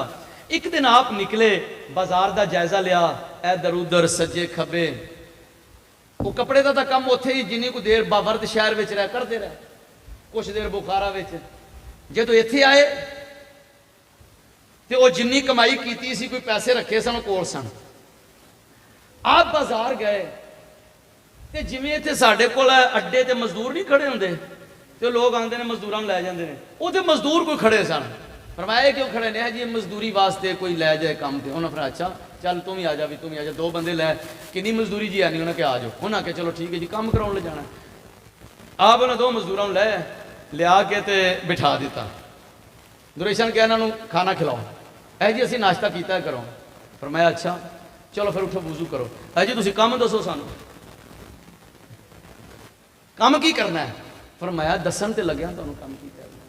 Speaker 2: एक दिन आप निकले, बाजार का जायजा लिया, इधर उधर सज्जे खब्बे। वो कपड़े का तो काम उत्थे ही जिन्नी को देर बाबरद शहर में रह करते रहे, कुछ देर बुखारा में। जो तो इत्थे आए तो वो जिन्नी कमाई की सी, कोई पैसे रखे सन कोल सन। आप बाजार गए तो जिमें इतने साढ़े को अड्डे ते मजदूर नहीं खड़े होंगे, तो लोग आते हैं मजदूरों लै जाते हैं। वो तो मजदूर कोई खड़े सन। फरमाया क्यों खड़े ने? जी मजदूरी वास्ते कोई लै जाए काम से। उन्हें फिर अच्छा चल तू भी आ जा, भी तू भी आ जा, 2 बंदे लै, किन्नी मजदूरी जी है नहीं। उन्हें क्या आ जाओ। उन्हें आख्या चलो ठीक है जी काम कराने ले जाना। आप उन्हें 2 मजदूरों लै लिया के ते बिठा दिता। दरवेशां ने कहा इन्हों खाना खिलाओ। है जी असी नाश्ता किया करो। फरमाया अच्छा चलो फिर उठो वजू करो। है जी तुसीं काम दसो सानू, काम की करना है? फरमाया दसन ते लग्या तुहानूं काम की करना।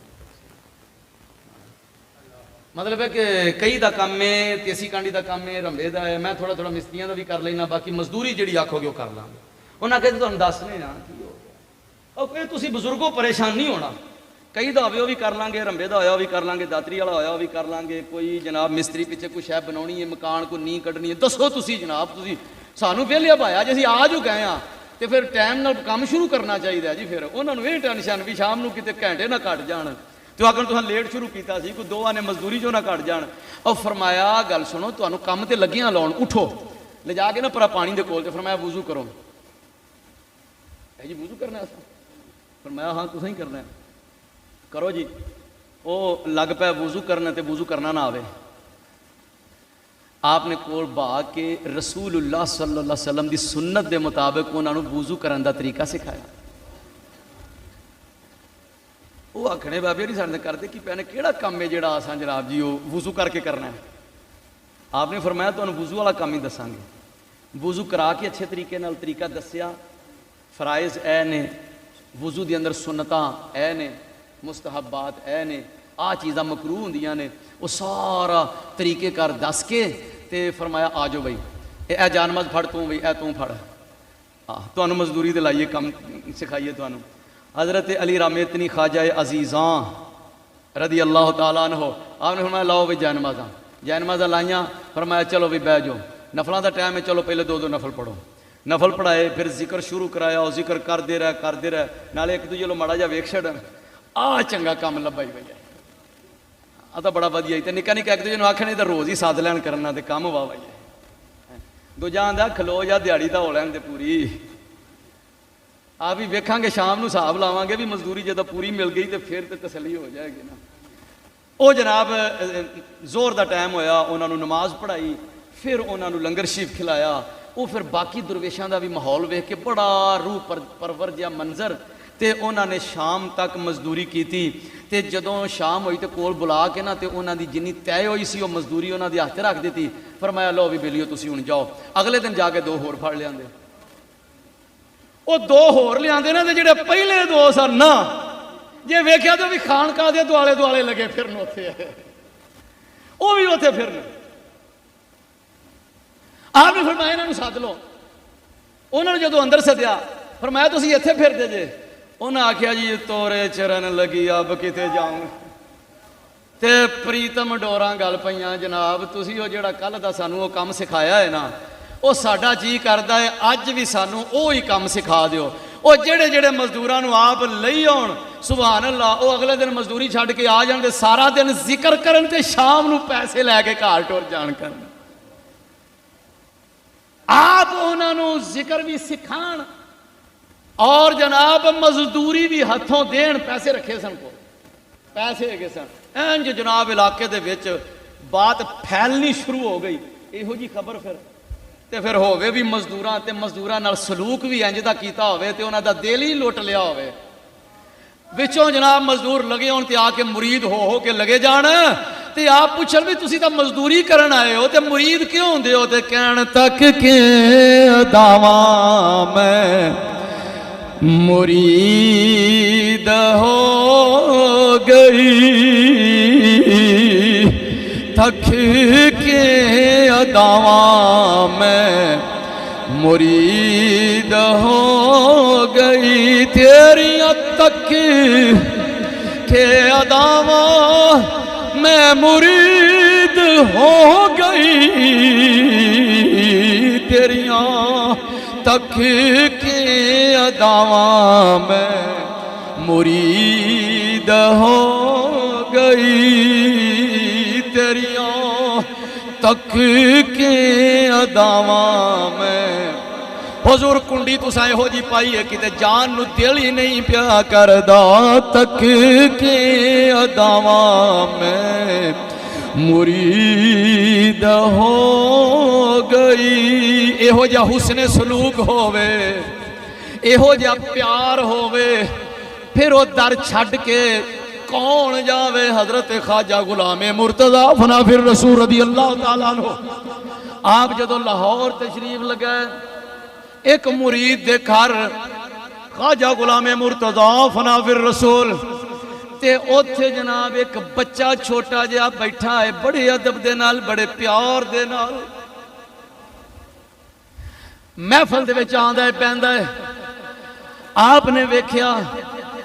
Speaker 2: मतलब है कि कई का काम है, तेसी कांडी का काम है, रंबे का है, मैं थोड़ा थोड़ा मिस्त्रियों का भी कर लेना, बाकी मजदूरी जी आखोगे वो कर लाँगे। उन्हें आख्या तुहानूं दसने ना की हो गया। और तुसीं बजुर्गों परेशान नहीं होना, कई का होवे भी कर लाँगे, रंबे का होया भी कर लाँगे, दातरी वाला होया भी कर लाँगे, कोई जनाब मिस्त्री पिछे कोई शै बनानी है, मकान को नींह कढ़नी है, दसो तुसीं जनाब। तुसीं सानूं वेलिया पाया जे असीं आ जो गए हाँ तो फिर टाइम नाल काम शुरू करना चाहिए जी। फिर उन्होंने ये टेंशन भी शाम को कितने घंटे ना घट जान, तो अगर तुम लेट शुरू किया कोई 2 आने मजदूरी जो ना घट जान। और फरमाया गल सुनो तुहानूं काम ते लगियां लाउण, उठो ले जाके ना परा पानी दे कोल। फरमाया वजू करो। है जी वजू करना है? फरमाया हाँ तुसीं करना है, करो जी। वो लग पाया वजू करना, तो वजू करना ना आवे। आपने कोल बहा के रसूलुल्लाह सल्लल्लाहु अलैहि वसल्लम की सुन्नत के मुताबिक उन्होंने वजू करने का तरीका सिखाया। वो आखने बाबे नहीं साढ़े करते कि पैने केड़ा काम है जो असा जनाब जी वो वजू करके करना है। आपने फरमाया तुहानूं वजू वाला काम ही दसांगे। वजू करा के अच्छे तरीके नाल तरीका दसिया। फराइज़ ए ने वजू के अंदर, सुन्नतां ए ने, मुस्तहबात ए ने, आ चीज़ां मकरूह होंदियां ने, वो सारा तरीके कर दस के ते फरमाया आ जाओ बई ए जानमज फड़ तू, बई ए तू फड़, तुहानूं मजदूरी ते लाइए काम सिखाइए तुहानूं। हज़रत अली रामेतनी ख्वाजा अजीज़ां रदी अल्लाह तआला अन्हु आपने फरमाया लाओ बई जैनमाज़ां, जैनमाज़ां लाइयां। फरमाया चलो भी बह जाओ, नफलों का टाइम है, चलो पहले 2 नफल पढ़ो। नफल पढ़ाए, फिर जिक्र शुरू कराया, और जिक्र करते रहे नाले एक दूजे लो माड़ा जा वेख छड़। आ चंगा काम लब्भा ही भैया, आ तो बड़ा वधिया ही। तो निक्का निक्का एक दूजे को आखने तो रोज़ ही साध लैन करना, तो काम वाह भाई। दूजा आंदा खलो जा दिहाड़ी तो हो लैन पूरी। आप भी वेखांगे शाम को हिसाब लावांगे भी मजदूरी जो पूरी मिल गई तो फिर तो तसली हो जाएगी ना। वो जनाब जोर का टाइम होया, उन्होंने नमाज पढ़ाई, फिर उन्होंने लंगर शरीफ खिलाया। वो फिर बाकी दरवेशों का भी माहौल वेख के बड़ा रूह परवर जहा मंजर, तो उन्होंने शाम तक मजदूरी की। तो जदों शाम हुई तो कोल बुला के ना, तो उन्होंने जिन्नी तय हुई सी वो मजदूरी उन्होंने हथ रख दी। फरमाया लो भी बेलियो तुसीं हुण जाओ। अगले दिन जाके 2 होर फड़ लिया। वो 2 होर लिया ना, तो जो पहले 2 सन ना, जे वेख्या तो भी खानका दे दुआले दुआले लगे फिरन, उत्थे वो भी उत्थे फिरन। आपने फरमाया इन्होंने सद लो। उन्होंने जो अंदर सद्या फरमाया तुसीं इत्थे फिरदे जे, उन्हें आख्या जी तोरे चरण लगी अब किते जाऊं। ते प्रीतम डोरां गल पईयां जनाब, तुसीं वो जिहड़ा कल दा सानू वो काम सिखाया है ना, वो साडा जी करदा है अज भी सानू वो ही काम सिखा दिओ। वो जेड़े जेड़े मजदूरां नूं आप लई आउण सुभान अल्लाह, वो अगले दिन मजदूरी छड्ड के आ जाण ते सारा दिन जिक्र करन ते शाम नूं पैसे लैके घर टुर जाण करन। आप उन्होंने जिक्र भी सिखाण और जनाब मजदूरी भी हथों देन। पैसे रखे सन को, पैसे है सन। इंज जनाब इलाके दे विच बात फैलनी शुरू हो गई, इहो जी खबर फिर होवे भी मजदूरां ते मजदूरां नाल सलूक भी इंज दा कीता होवे ते उन्हां दा दिल ही लुट लिया होवे। विचों जनाब मजदूर लगे होण ते आके मुरीद हो के लगे जाण ते आप पुछण भी तुसीं तां मजदूरी करन आए हो ते मुरीद क्यों होंदे हो? ते कहण तक के अदावां मैं मुरीद हो गई, थक के अदावां मैं मुरीद हो गई, तेरियां तक के अदावां मैं मुरीद हो गई, तेरियां तक के अदावां मैं मुरीद हो गई, तेरियां तक के अदावां में। हुजूर कुंडी तुसां इहो जी पाई है किते जान नूं दिल ही नहीं प्या करदा, तक के अदावां में मुरीद हो गई। इहो जिहा हुस्ने सलूक होवे, इहो जिहा प्यार होवे, फिर वो दर छड्ड के कौन जावे? हजरत ख्वाजा गुलाम मुर्तज़ा फना फिर रसूल रज़ी अल्लाह तआला अन्हु। आप जदों लाहौर तशरीफ लगे, एक मुरीद दे घर ख्वाजा गुलाम मुर्तज़ा फना फिर रसूल ते ओथे जनाब एक बच्चा छोटा जिहा बैठा है, बड़े अदब दे नाल, बड़े प्यार दे नाल महफल दे विच आंदा है पैंदा है। आपने वेख्या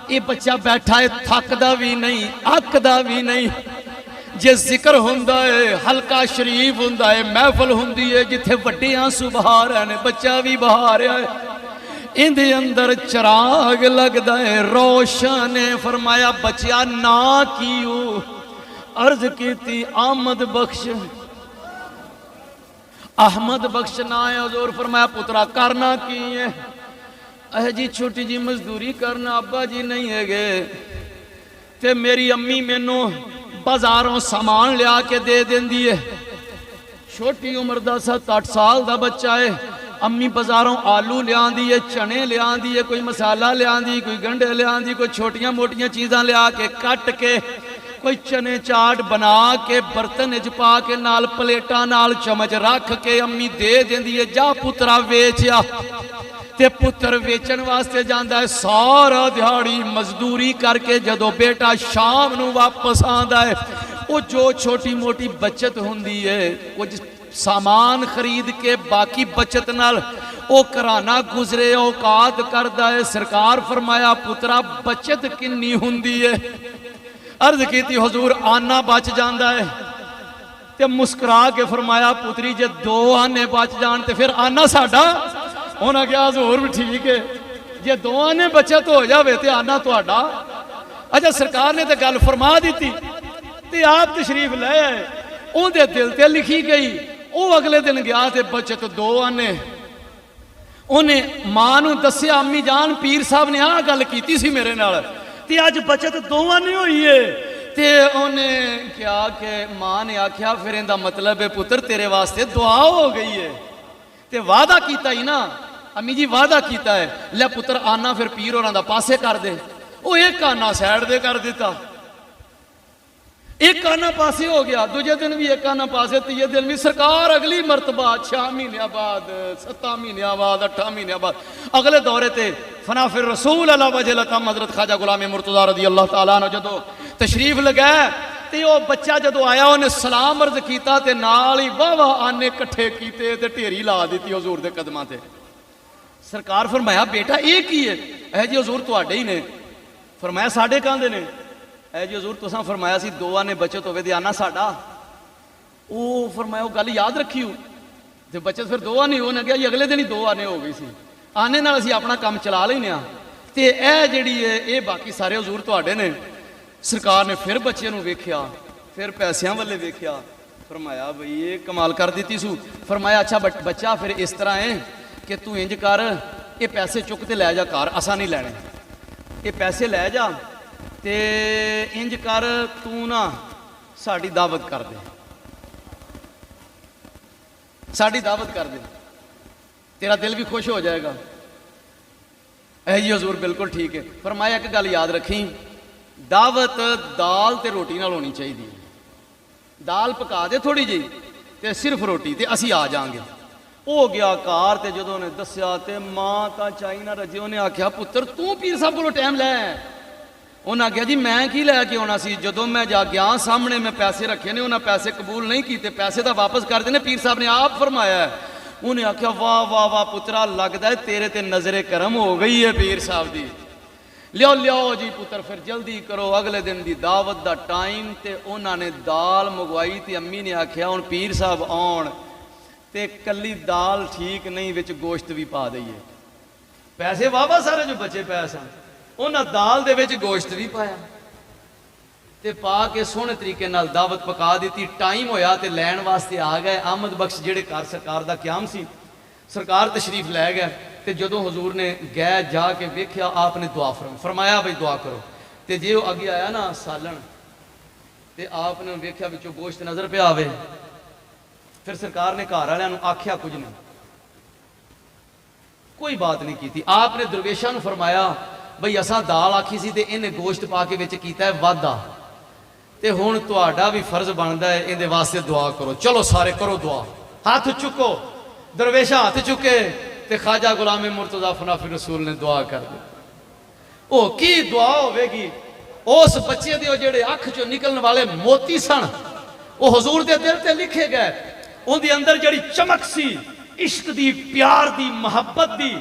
Speaker 2: ये बच्चा बैठा है, थकदा भी नहीं, अकदा भी नहीं। जे जिक्र हुंदा है, हल्का शरीफ हुंदा है, महफल हुंदी है जिथे वड्डे आंसू बहा रहे ने, बच्चा भी बहा रहा है। इंदे अंदर चिराग लगदा है, रोशन है। फरमाया बच्चा ना कीओ? अर्ज कीती आमद बख्श, अहमद बख्श ना है हुजूर। फरमाया पुत्रा करना की है? अह जी छोटी जी मजदूरी करना, अब्बा जी नहीं है ते मेरी अम्मी मैनू बाजारों सामान लिया के दे देंदी है। छोटी उम्र का 7-8 साल का बच्चा है। अम्मी बाजारों आलू लियांदी है, चने लियांदी है, कोई मसाला लियांदी, कोई गंढे लियांदी, कोई छोटियां मोटियां चीज़ां लिया के कट के, कोई चने चाट बना के बर्तन च पा के नाल प्लेटां नाल चमच रख के अम्मी दे देंदी है, जा पुत्रा वेचिया। ते पुत्र वेचन वास्ते जाता है, सारा दिहाड़ी मजदूरी करके जदों बेटा शाम नूं वापस आंदा है, वो जो छोटी मोटी बचत हुंदी है, कुछ सामान खरीद के बाकी बचत नाल वो घराना गुजरे औकात करदा है। सरकार फरमाया पुत्रा बचत किन्नी हुंदी है? अर्ज कीती हुजूर आना बच जाता है। ते मुस्कुरा के फरमाया पुत्री जे 2 आने बच जान ते फिर आना साडा? उन्हें कहा हजूर भी ठीक है, जे 2 आने बचत हो जाए तो आना तुहाडा। अच्छा सरकार ने तो गल फरमा दी ते आप तशरीफ ले आए, उहदे दिल ते लिखी गई। वो अगले दिन गया तो बचत 2 आने। उन्हें मां नूं दस्सिया अम्मी जान पीर साहब ने आह गल कीती सी मेरे नाल ते अज बचत 2 आने हुई है। ते उन्हें क्या कि मां ने आख्या फिर इहदा मतलब है पुत्र तेरे वास्ते दुआ हो गई है। ते वादा कीता ही ना अम्मी जी, वादा कीता है, ले पुत्र आना फिर पीर होरां दा पासे कर दे। वो एक आना साइड दे कर दिता, एक आना पासे हो गया, दूजे दिन भी एक आना पासे, तीजे दिन भी। सरकार अगली मरतबा 6 महीनों बाद, 7 महीनों बाद, 8 महीनों बाद अगले दौरे ते फना फिर रसूल अला वजह लतम हजरत ख्वाजा गुलाम मुर्तज़ा रज़ी अल्लाह तआला अन्हु जदों तशरीफ लगाए ते वो बच्चा जदों आया उन्हें सलाम अर्ज किया ते नाल ही वाह वाह आने कट्ठे कीते ते ढेरी ला दी हुजूर दे कदमां ते। सरकार फरमाया बेटा ये की है? ऐ जी हजूर तुहाडे ही ने। फरमाया साडे कांदे ने? ऐ जी हजूर तुसां फरमाया सी दो आने बचत होवे ते आना साडा। ਉਹ ਫਰਮਾਇਆ ਉਹ ਗੱਲ ਯਾਦ ਰੱਖਿਓ ਤੇ ਬਚਤ ਫਿਰ ਦੋ ਆਨੇ ਉਹਨੇ ਕਿਹਾ ਜੀ ਅਗਲੇ ਦਿਨ ਹੀ ਦੋ ਆਨੇ ਹੋ ਗਈ ਸੀ। ਆਨੇ ਨਾਲ ਅਸੀਂ ਆਪਣਾ ਕੰਮ ਚਲਾ ਲੈਨੇ ਆ ਤੇ ਇਹ ਜਿਹੜੀ ਹੈ ਇਹ ਬਾਕੀ ਸਾਰੇ ਹਜ਼ੂਰ ਤੁਹਾਡੇ ਨੇ। ਸਰਕਾਰ ਨੇ ਫਿਰ ਬੱਚੇ ਨੂੰ ਵੇਖਿਆ, ਫਿਰ ਪੈਸਿਆਂ ਵੱਲੇ ਵੇਖਿਆ, ਫਰਮਾਇਆ ਬਈ ਇਹ ਕਮਾਲ ਕਰ ਦਿੱਤੀ ਸੂ। ਫਰਮਾਇਆ ਅੱਛਾ ਬੱਚਾ ਫਿਰ ਇਸ ਤਰ੍ਹਾਂ ਹੈ ਕਿ ਤੂੰ ਇੰਜ ਕਰ, ਇਹ ਪੈਸੇ ਚੁੱਕ ਤੇ ਲੈ ਜਾ ਘਰ, ਅਸਾਂ ਨਹੀਂ ਲੈਣੇ, ਇਹ ਪੈਸੇ ਲੈ ਜਾ ਤੇ ਇੰਜ ਕਰ ਤੂੰ ਨਾ ਸਾਡੀ ਦਾਵਤ ਕਰ ਦੇ, साड़ी दावत कर दे, तेरा दिल भी खुश हो जाएगा। ऐ जी हजूर बिल्कुल ठीक है। फरमाया एक गल याद रखी, दावत दाल ते रोटी नाल होनी चाहिए। दाल पका दे थोड़ी जी ते सिर्फ रोटी ते असी आ जाएंगे। हो गया कार ते जदों ने दस्या ते मां तां चाई ना रजे, उन्हें आख्या पुत्र तू पीर साहब कोलों टाइम लै। उन्हें आख्या जी मैं की लैके आना सी, जदों मैं जा गया सामने मैं पैसे रखे ने, उन्हें पैसे कबूल नहीं किए, पैसे तो वापस कर देने पीर साहब ने आप फरमाया है। उन्हें आख्या वाह वाह वाह पुत्रा, लगता है तेरे ते नजरे करम हो गई है पीर साहब दी, लियो लियो जी पुत्र फिर जल्दी करो। अगले दिन की दावत का टाइम ते उन्होंने दाल मंगवाई ते अम्मी ने आख्या हुण पीर साहब आउण ते कली दाल ठीक नहीं, विच गोश्त भी पा दईए। पैसे वाह सारे जो बचे पैसा उन्हें दाल दे विच गोश्त भी पाया ते पा के सोहने तरीके नाल दावत पका दी। टाइम होया ते लैण वास्ते आ गए आमद बख्श जेड़े घर सरकार दा क्याम सी। सरकार तशरीफ लै गए ते जदों हजूर ने गए जाके वेख्या आपने दुआ फरमाया भाई दुआ करो ते जे वो अगे आया ना सालन ते आपने वेख्या विचों गोश्त नजर पे आवे। फिर सरकार ने घर वालियां नूं आख्या कुछ नहीं, कोई बात नहीं की। आपने दरवेशां नूं फरमाया बई असा दाल आखी सी ते इन्हें गोश्त पा के विच कीता है वादा, ते हुण तुहाडा भी फर्ज बनदा है इहदे वास्ते दुआ करो। चलो सारे करो दुआ, हाथ चुको। दरवेशा हाथ चुके ते ख्वाजा गुलाम मुर्तजा फनाफी रसूल ने दुआ कर दी। ओ की दुआ होवेगी? उस बच्चे दे जेड़े अख चों निकलने वाले मोती सन वो हुजूर दे दिल ते लिखे गए। उहदे अंदर जेड़ी चमक सी इश्क दी, प्यार दी, मोहब्बत दी,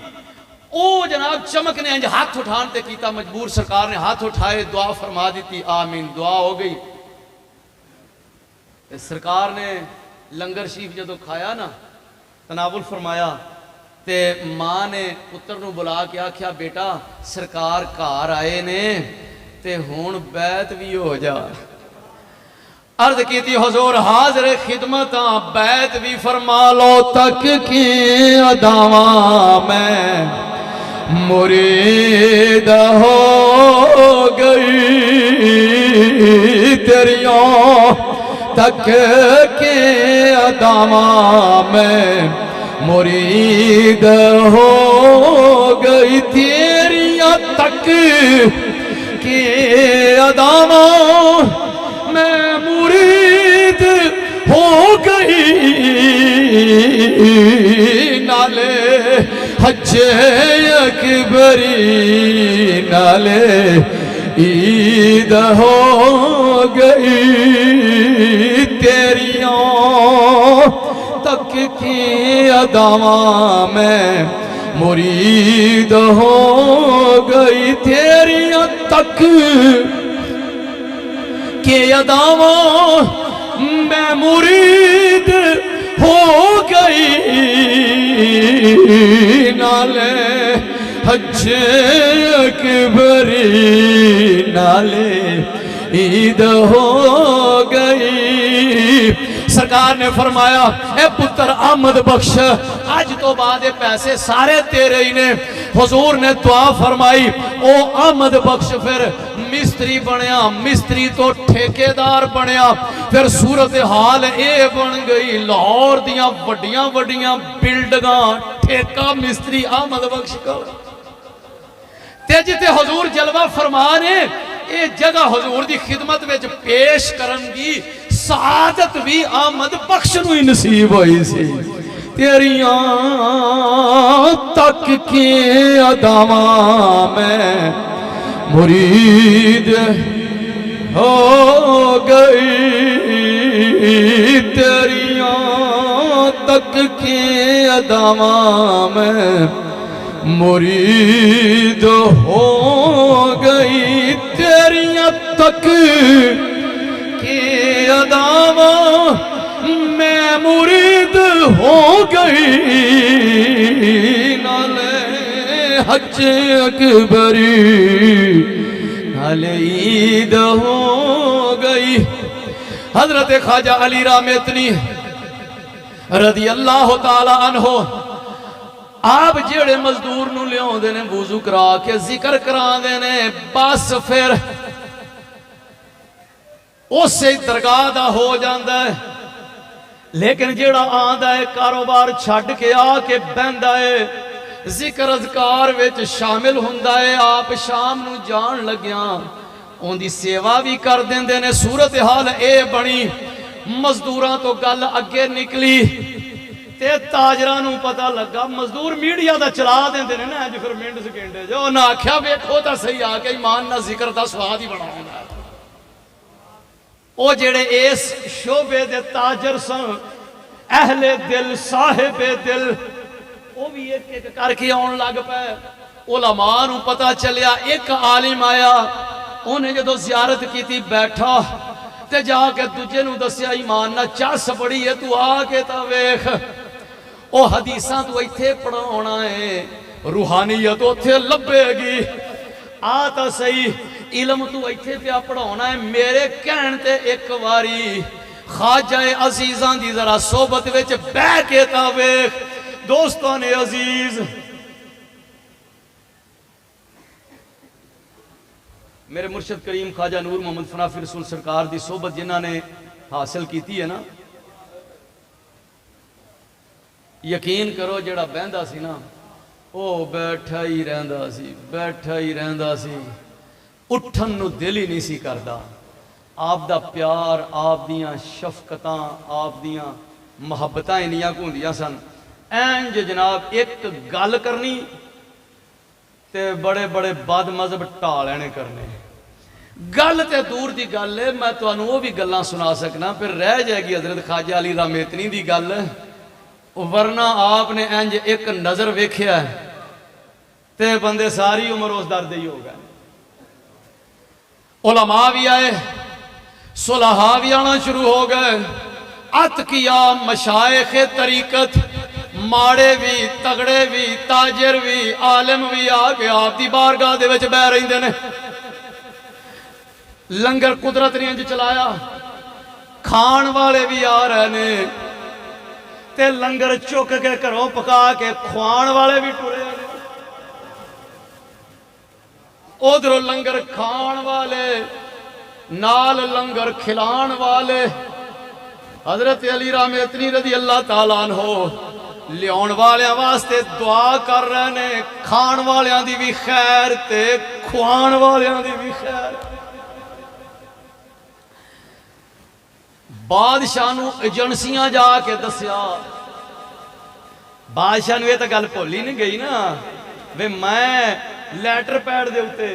Speaker 2: ओ जनाब चमक ने अंज हाथ उठाने ते कीता मजबूर। सरकार ने हाथ उठाए, दुआ फरमा दी, आमीन, दुआ हो गई। सरकार ने लंगर शरीफ जदों खाया ना, तनावुल फरमाया ते मां ने पुत्र नूं बुला के आख्या बेटा सरकार घर आए ने ते हुण बैत भी हो जा। अर्ज की हुजूर हाजिर खिदमत बैत भी फरमा लो, तक की अदावा मैं मुरीद हो गई तेरियों, तक के अदावा में मुरीद हो गई तेरियां, तक के अदावा में मुरीद हो गई। नाले हज्जे अकबरी नाले ईद हो गई तेरियों, तक की अदावा में मुरीद हो गई तेरियों, तक के अदावा में मुरीद हो गई। नाले हज्जे अकबरी नाले ईद हो गई। सरकार ने फरमाया ए पुत्र अहमद बख्श अज तो बाद ये पैसे सारे तेरे ही ने। हुजूर ने दुआ फरमाई, ओ अहमद बख्श फिर मिस्त्री बनया, मिस्त्री तो ठेकेदार बनया। फिर सूरत हाल ये बन गई लाहौर दियां वड्डियां वड्डियां बिल्डिंगां ठेका मिस्त्री अहमद बख्श को ते जिते हुजूर जलवा फरमा ने ये जगह हुजूर दी खिदमत विच पेश करन दी सआदत भी अहमद बख्श नूं ही नसीब होई सी। तेरियां तक के अदावा में मुरीद हो गई, तेरियां तक के अदावा में
Speaker 1: मुरीद हो गई तेरियां तक की अदावा, मैं मुरीद हो गई नाले हज अकबरी, नाले ईद हो गई। हजरत ख्वाजा अली रामेतनी रदी अल्लाह ताला अन्हो आप जेड़े मजदूर नूं लियाउंदे ने वुजू करा के जिक्र करांदे ने, बस फिर उसे दरगाह दा हो जांदा है। लेकिन जेड़ा आंदा है कारोबार छड्ड के आके बहंदा है, जिक्र अज़कार विच शामिल हुंदा है, आप शाम नूं जाण लग्या उनकी सेवा भी कर देंदे ने। सूरत हाल ए बनी, मजदूरां तो गल अगे निकली ते ताजरां नूं पता लगा, मजदूर मीडिया दा चला देंदे ने ना, फिर मिंट सकेंडे जो उन्हें आख्या वेखो तो सही आके ईमान ना जिक्र दा स्वाद ही बड़ा होंदा। ओ जेड़े इस शोबे दे ताजर सन, अहले दिल साहिबे दिल, वो भी एक एक करके आउण लग पे। उलमा नूं पता चलिया, एक आलिम आया, उन्हें जो जियारत की बैठा ते जाके दूजे नूं दस्या ईमान ना चस बड़ी है, तू आके ता वेख ओ हदीसां तू इत्थे पढ़ाउणा है, रूहानियत उत्थे लभेगी। आ ता सही इलम तू इत्थे पिया पढ़ाउणा है। मेरे कहण ते एक वारी ख्वाजा अजीजां दी जरा सोबत विच बैठ के ता वेख। दोस्तां ने अजीज, मेरे मुर्शद करीम ख्वाजा नूर मोहम्मद फनाफी रसूल सरकार की सोबत जिन्होंने हासिल की है ना, यकीन करो जड़ा बहंदा सी ना, वो बैठा ही रहिंदा सी, बैठा ही रहिंदा सी, उठन नूं दिल ही नहीं सी करदा। आप दा प्यार, आप दियां शफकतां, आप दियां मुहब्बतां इन्नियां होंदियां सन। इंज जनाब एक गल करनी ते बड़े बड़े बद मजहब ढा लेने करने। गल ते दूर की गल है, मैं तुहानूं वो भी गल्लां सुना सकना, फिर रह जाएगी हजरत ख्वाजा अली रामेतनी की गल, वरना आपने इंज एक नज़र वेख्या ते बंदे सारी उम्र उस दर्द ही हो गए। उलमा भी आए, सुलहा भी आना शुरू हो गए, अतकिया मशाइख तरीकत, माड़े भी तगड़े भी ताजर भी आलिम भी आ के आपकी बारगाह दे विच बह रहिंदे ने। लंगर कुदरत ने इंज चलाया, खाण वाले भी आ रहे ने ते लंगर चुक के घरों पका के खुआण वाले भी टुरे ने। उधरों लंगर खाण वाले नाल लंगर खिलाण वाले। हजरत अली रामेतनी रज़ी अल्लाह ताला अन्हो लियाउण वालियां वास्ते दुआ कर रहे ने, खाण वालियां दी भी खैर ते खुआण वालियां दी भी खैर। बादशाह नूं एजेंसियां जाके दस्या, बादशाह नूं ये तो गल भुल ही नहीं गई ना वे मैं लैटर पैड दे उत्ते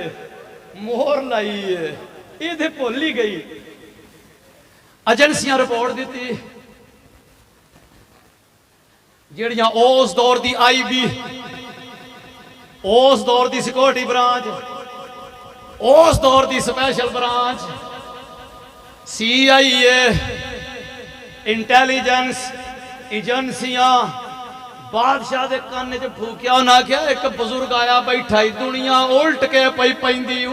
Speaker 1: मोहर लाई है, ये तो भुल ही गई। एजेंसियां रिपोर्ट दी, जिहड़ियां उस दौर दी IB, उस दौर दी सिक्योरिटी ब्रांच, उस दौर दी स्पैशल ब्रांच, CIA, इंटैलीजेंस एजेंसियां बादशाह के कान च फूकिया। उन्हें आख्या एक बुजुर्ग आया बैठा ही, दुनिया उल्ट के पई पैंदी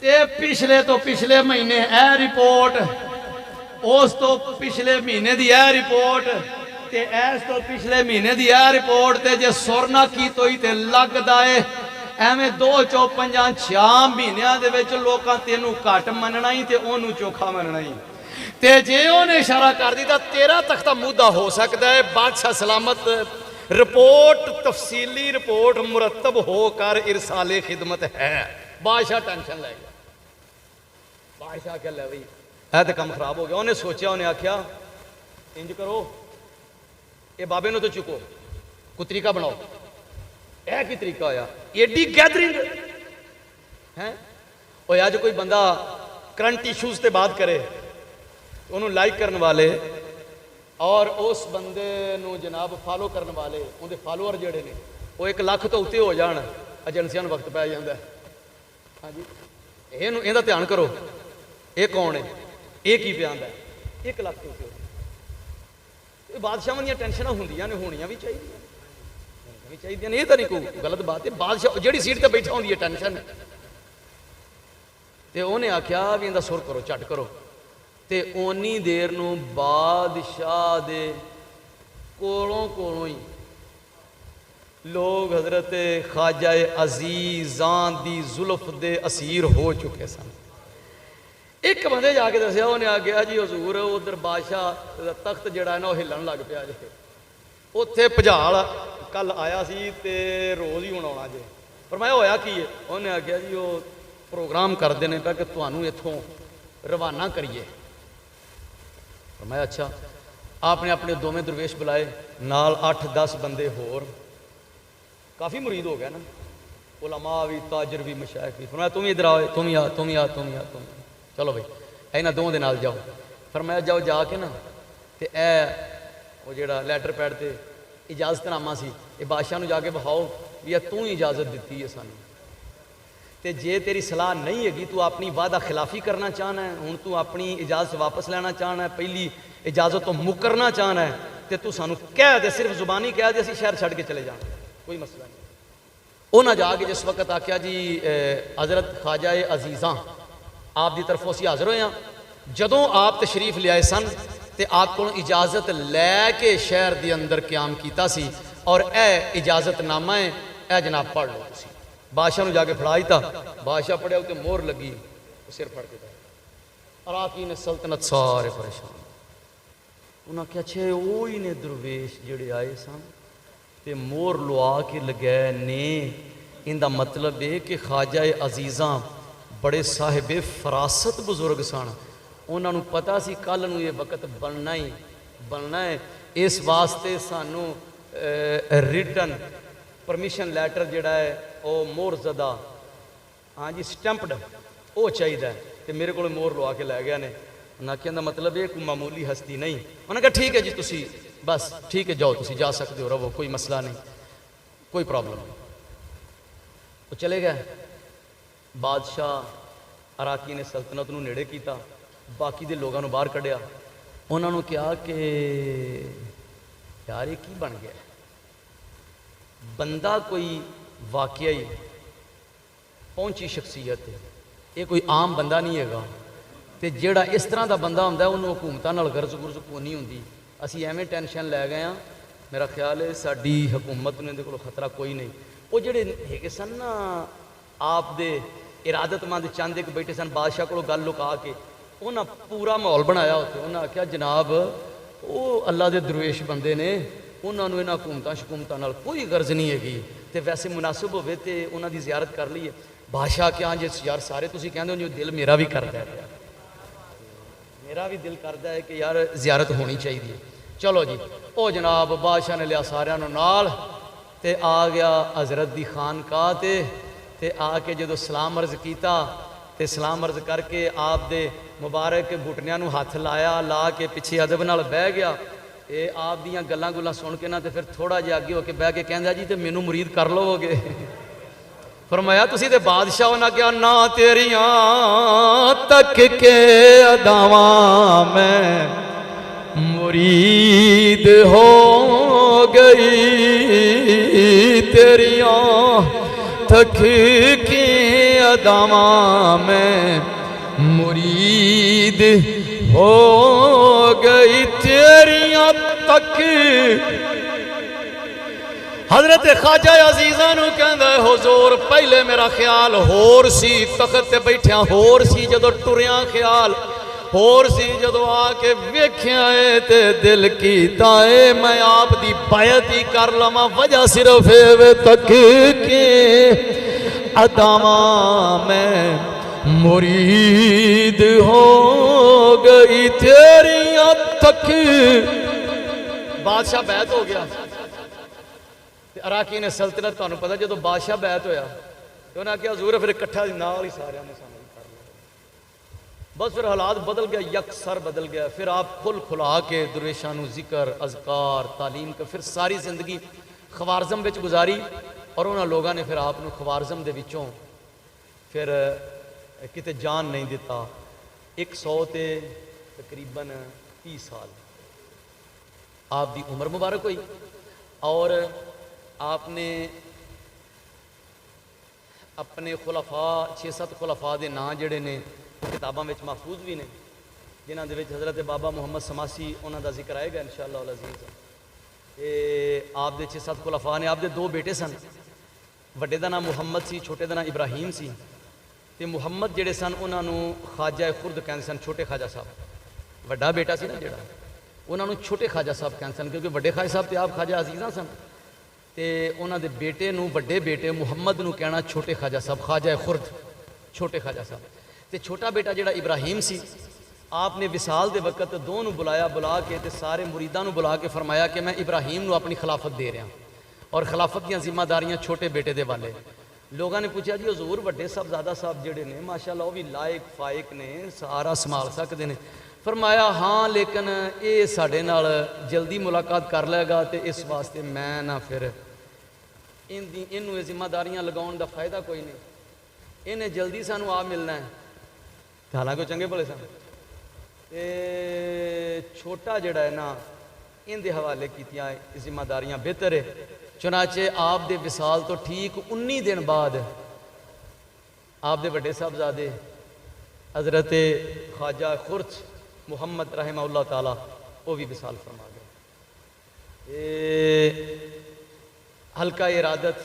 Speaker 1: ते पिछले तो पिछले महीने ए रिपोर्ट, उस तो पिछले महीने की यह रिपोर्ट ते इस तो पिछले महीने की यह रिपोर्ट ते जे सुर ना की तो ही ते लगदा है एवें 2 4 6 महीनों दे विच लोकां तेनू घट मनना ही ते ओनू चोखा मनना ही। ते जे उन्हें इशारा कर दिता तेरा तख्ता मुद्दा हो सकता है, बादशाह सलामत, रिपोर्ट तफसीली रिपोर्ट मुरतब होकर इरसाले खिदमत है। बादशाह टेंशन ले गया, बादशाह क्या ले भाई है तो काम खराब हो गया। उन्हें सोचा, उन्हें आख्या इंज करो ये बाबे ने तो चुको, कोई तरीका बनाओ। यह की तरीका होया, एडी गैदरिंग है अज कोई बंदा करंट इशूज से बात करे, उन्होंने लाइक करने वाले
Speaker 2: और उस बंदे नूं जनाब फॉलो करने वाले उनके फॉलोअर जिहड़े ने वो 1 लाख तो उत्ते हो जाण, एजेंसियां नूं वक्त पै जांदा। हाँ जी, इहदा ध्यान करो, ये कौन है, ये की पिया आंदा 1 लाख तो उत्ते। बादशाह दी टेंशन होंदियां ने, होनियां भी चाहिए ने, ये तो नहीं कोई गलत बात है। बादशाह जिहड़ी सीट ते बैठा होंदी है टेंशन, तो उन्हें आख्या भी इनका सुर करो, झट करो। तो उन्नी देर नूं बादशाह दे कोलों ही लोग हजरत ख्वाजा अजीज़ां दी जुल्फ दे असीर हो चुके सन। एक बंदे जाके दसिया, उन्हें आख्या जी हजूर उधर बादशाह तख्त जड़ा है ना हिलन लग पिया जे, उत्थे भुजाल कल आया सी ते रोज़ ही हुण आउणा जे। पर मैं होया की है, उन्हें आख्या जी वो प्रोग्राम करते हैं कि तुहानूं इत्थों रवाना करिए। पर मैं अच्छा, आपने अपने दोवें दरवेश बुलाए, नाल 8-10 बंदे होर, काफ़ी मुरीद हो गया ना, उलमा भी, ताजर भी, मशाइख भी। फिर मैं तुम इधर आओ, तुम ही आ, तुम ही आ, तुम ही आ, तुम चलो भाई इन्हां दोवां दे नाल जाओ। फिर मैं जाओ जाके ना तो वो जिहड़ा लैटर पैड ते इजाजतनामा सी, ये बादशाह नूं जाके बहाओ भी यह तू इजाजत दी है सानूं, तो जे तेरी सलाह नहीं हैगी, तू अपनी वादा खिलाफी करना चाहना है, हुण तू अपनी इजाजत वापस लेना चाहना है, पहली इजाजत तो मुकरना चाहना है, तो तू सानूं कह दे, सिर्फ जुबानी कह दे, असीं शहर छड्ड के चले जाना, कोई मसला नहीं। उन्हें जाके जिस वक्त आख्या जी हजरत ख्वाजा अजीज़ां आप की तरफों असीं हाज़र होए हाँ, जदों आप तशरीफ लियाए सन तो आप को इजाजत लैके शहर के अंदर क्याम किया सी, और यह इजाजतनामा है, यह जनाब पढ़ लो तुसीं। बादशाह जाके फड़ा दिता, बादशाह पढ़िया, उत्ते मोहर लगी, सिर फड़ के अराकीन सल्तनत सारे परेशान। उन्हें आख्या अच्छे वो ही ने दरवेश जिहड़े आए सन ते मोहर लुआ के लगाए ने, इनका मतलब है कि ख्वाजा अजीज़ां बड़े साहिबे फरासत बुजुर्ग सन, उन्होंने पता सी कल नूं ये वक्त बनना ही बनना है, इस वास्ते सानू रिटन परमिशन लैटर जिहड़ा है वो मोहरज़दा, हाँ जी स्टैंपड, वो चाहिए। तो मेरे को मोहर लुआ के लै गया ने। उन्हें कहने का मतलब ये कोई मामूली हस्ती नहीं। उन्हें कहा ठीक है जी, तुसी बस ठीक है, जाओ तुसी जा सकते हो, रहो, कोई मसला नहीं, कोई प्रॉब्लम नहीं। वो चले गए। बादशाह अराकी ने सल्तनत नूं नेड़े किया, बाकी दे लोगों बाहर कढ़िया, उन्होंने कहा कि यार ये की बन गया, बंदा कोई वाकई ही पहुंची शख्सियत है, ये कोई आम बंदा नहीं है। तो जोड़ा इस तरह का बंदा होंदा उन्होंने हुकूमतां नाल गर्ज गुरज को नहीं होंदी। असी एवें टेंशन लै गए हाँ, मेरा ख्याल है साडी हुकूमत नूं इहदे कोल खतरा कोई नहीं। वो जिहड़े हैगे सन ना आप दे इरादतमंद चंद एक बैठे सन, बादशाह को गल लुका के उन्हें पूरा माहौल बनाया उत्थे। उन्हें आख्या जनाब वो अल्लाह के दरवेश बंदे ने, उन्होंने इन्हां हुकूमतां शकूमतां नाल कोई गर्ज नहीं हैगी, तो वैसे मुनासिब होवे ते उन्हां दी ज़ियारत कर लीए। बादशाह क्या जे यार सारे तुसीं कहंदे हो, जो दिल मेरा भी करता है, मेरा भी दिल करता है कि यार ज़ियारत होनी चाहिए। चलो जी, ओ जनाब बादशाह ने लिया सारिਆਂ ਨੂੰ नाल ते आ गया हज़रत दी खानकाह ते आके जो सलाम अर्ज किया तो सलाम अर्ज करके आप दे मुबारक घुटनियां नूं हथ लाया, ला के पिछे अदब नाल बह गया। ये आप दियां गल्लां गुल्लां सुन के ना तो फिर थोड़ा जिहा अगे होके बह के कहंदा जी तो मैनू मुरीद कर लोगे। फरमाया तुसी ते बादशाह। उन्हें क्या ना तेरियां तक के अदावां मैं मुरीद हो गई, तेरियां तक के अदावां मैं मुरीद हो गई, तेरियां तक। हजरत ख्वाजा अजीज़ां नूं कहंदा हुजूर पहले मेरा ख्याल होर सी, तख्त ते बैठिया होर सी, जदों टुरिया ख्याल होर सी, जदों आके वेख्या है ते दिल कीता है मैं आप दी बैत ही कर लवां। वजह सिर्फ एवे तक के अदावां मैं मुरीद हो गई, तेरियां तक। बादशाह बैत हो गया। अराकी ने सल्तनत, तुहानूं पता जो बादशाह बैत होया तो उन्हें आख्या हजूर फिर इकट्ठा नाल ही सारिਆਂ ने सानूं कर लो। बस फिर हालात बदल गया, यकसर बदल गया। फिर आप खुल खुला के दुरेशानू जिक्र अज़कार तालीम का फिर सारी जिंदगी खवारजम विच गुजारी। और उन्होंने लोगों ने फिर आपनू खवारजम दे विचों फिर किते जान नहीं दिता। 100 ते तकरीबन 30 साल आप दी उम्र मुबारक हुई। और आपने अपने खुलाफा 6-7 खुलाफा के नाँ जोड़े ने किताबों में महफूज भी ने, जिन्हों के हज़रत बाबा मुहम्मद समासी उन्होंने जिक्र आएगा इंशाअल्लाह अल अज़ीज़। आप दे 6-7 खुलाफा ने, आप दे 2 बेटे सन, वड्डे का नाम मुहम्मद सी, छोटे का नाम इब्राहिम सी। तो मुहम्मद जेडे सन उन्होंने ख्वाजा खुर्द कहते सन, छोटे ख्वाजा साहब। वड्डा बेटा सी ना जोड़ा, उन्होंने छोटे ख्वाजा साहब कहते सन, क्योंकि वड्डे ख्वाजा साहब तो आप ख्वाजा अजीज़ा सन। तो उन्होंने बेटे वड्डे बेटे मुहम्मद को कहना छोटे ख्वाजा साहब, ख्वाजा खुर्द छोटे ख्वाजा साहब। तो छोटा बेटा जोड़ा इब्राहिम सी, आपने विसाल के वक्त 2 बुलाया, बुला के ते सारे मुरीदां बुला के फरमाया कि मैं इब्राहिम को अपनी खिलाफत दे रहा और खिलाफत दी जिम्मेदारियां छोटे बेटे के वाले। लोगों ने पूछा जी हजूर वड्डे साहबजादा साहब जोड़े ने माशाअल्लाह वो भी लायक फायक ने, सारा संभाल सकते हैं। फरमाया हाँ लेकिन ये साढ़े नाल जल्दी मुलाकात कर लेगा, तो इस वास्ते मैं ना फिर इनू जिम्मेदारियां लगाने का फायदा कोई नहीं, इन्हें जल्दी सानू आ मिलना है। हालांकि चंगे भले सन। छोटा जड़ा है ना इनके हवाले कीतियां जिम्मेदारियां बेहतर है। चुनाचे आप दे विसाल तो ठीक 19 दिन बाद आप दे वड्डे साहबजादे हज़रत ख्वाजा खुर्द मुहम्मद रहमहुल्लाह ताला वो भी विसाल फरमा गए। हल्का इरादत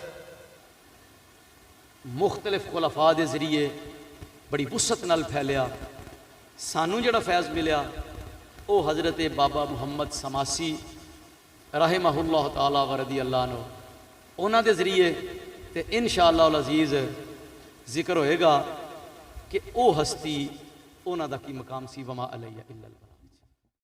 Speaker 2: मुख्तलिफ खुलाफा के जरिए बड़ी वुसत नाल फैलिया। सानू जड़ा फैज़ मिलिया वो हज़रत बाबा मुहम्मद समासी रहमहुल्लाह ताला व रदी अल्लाह नो उन्हां दे जरिए। तो इंशाअल्लाह अल अज़ीज़ जिक्र होएगा कि वो हस्ती उन्हां दा की मकाम सी, वमा अलैया इल्लल्लाह।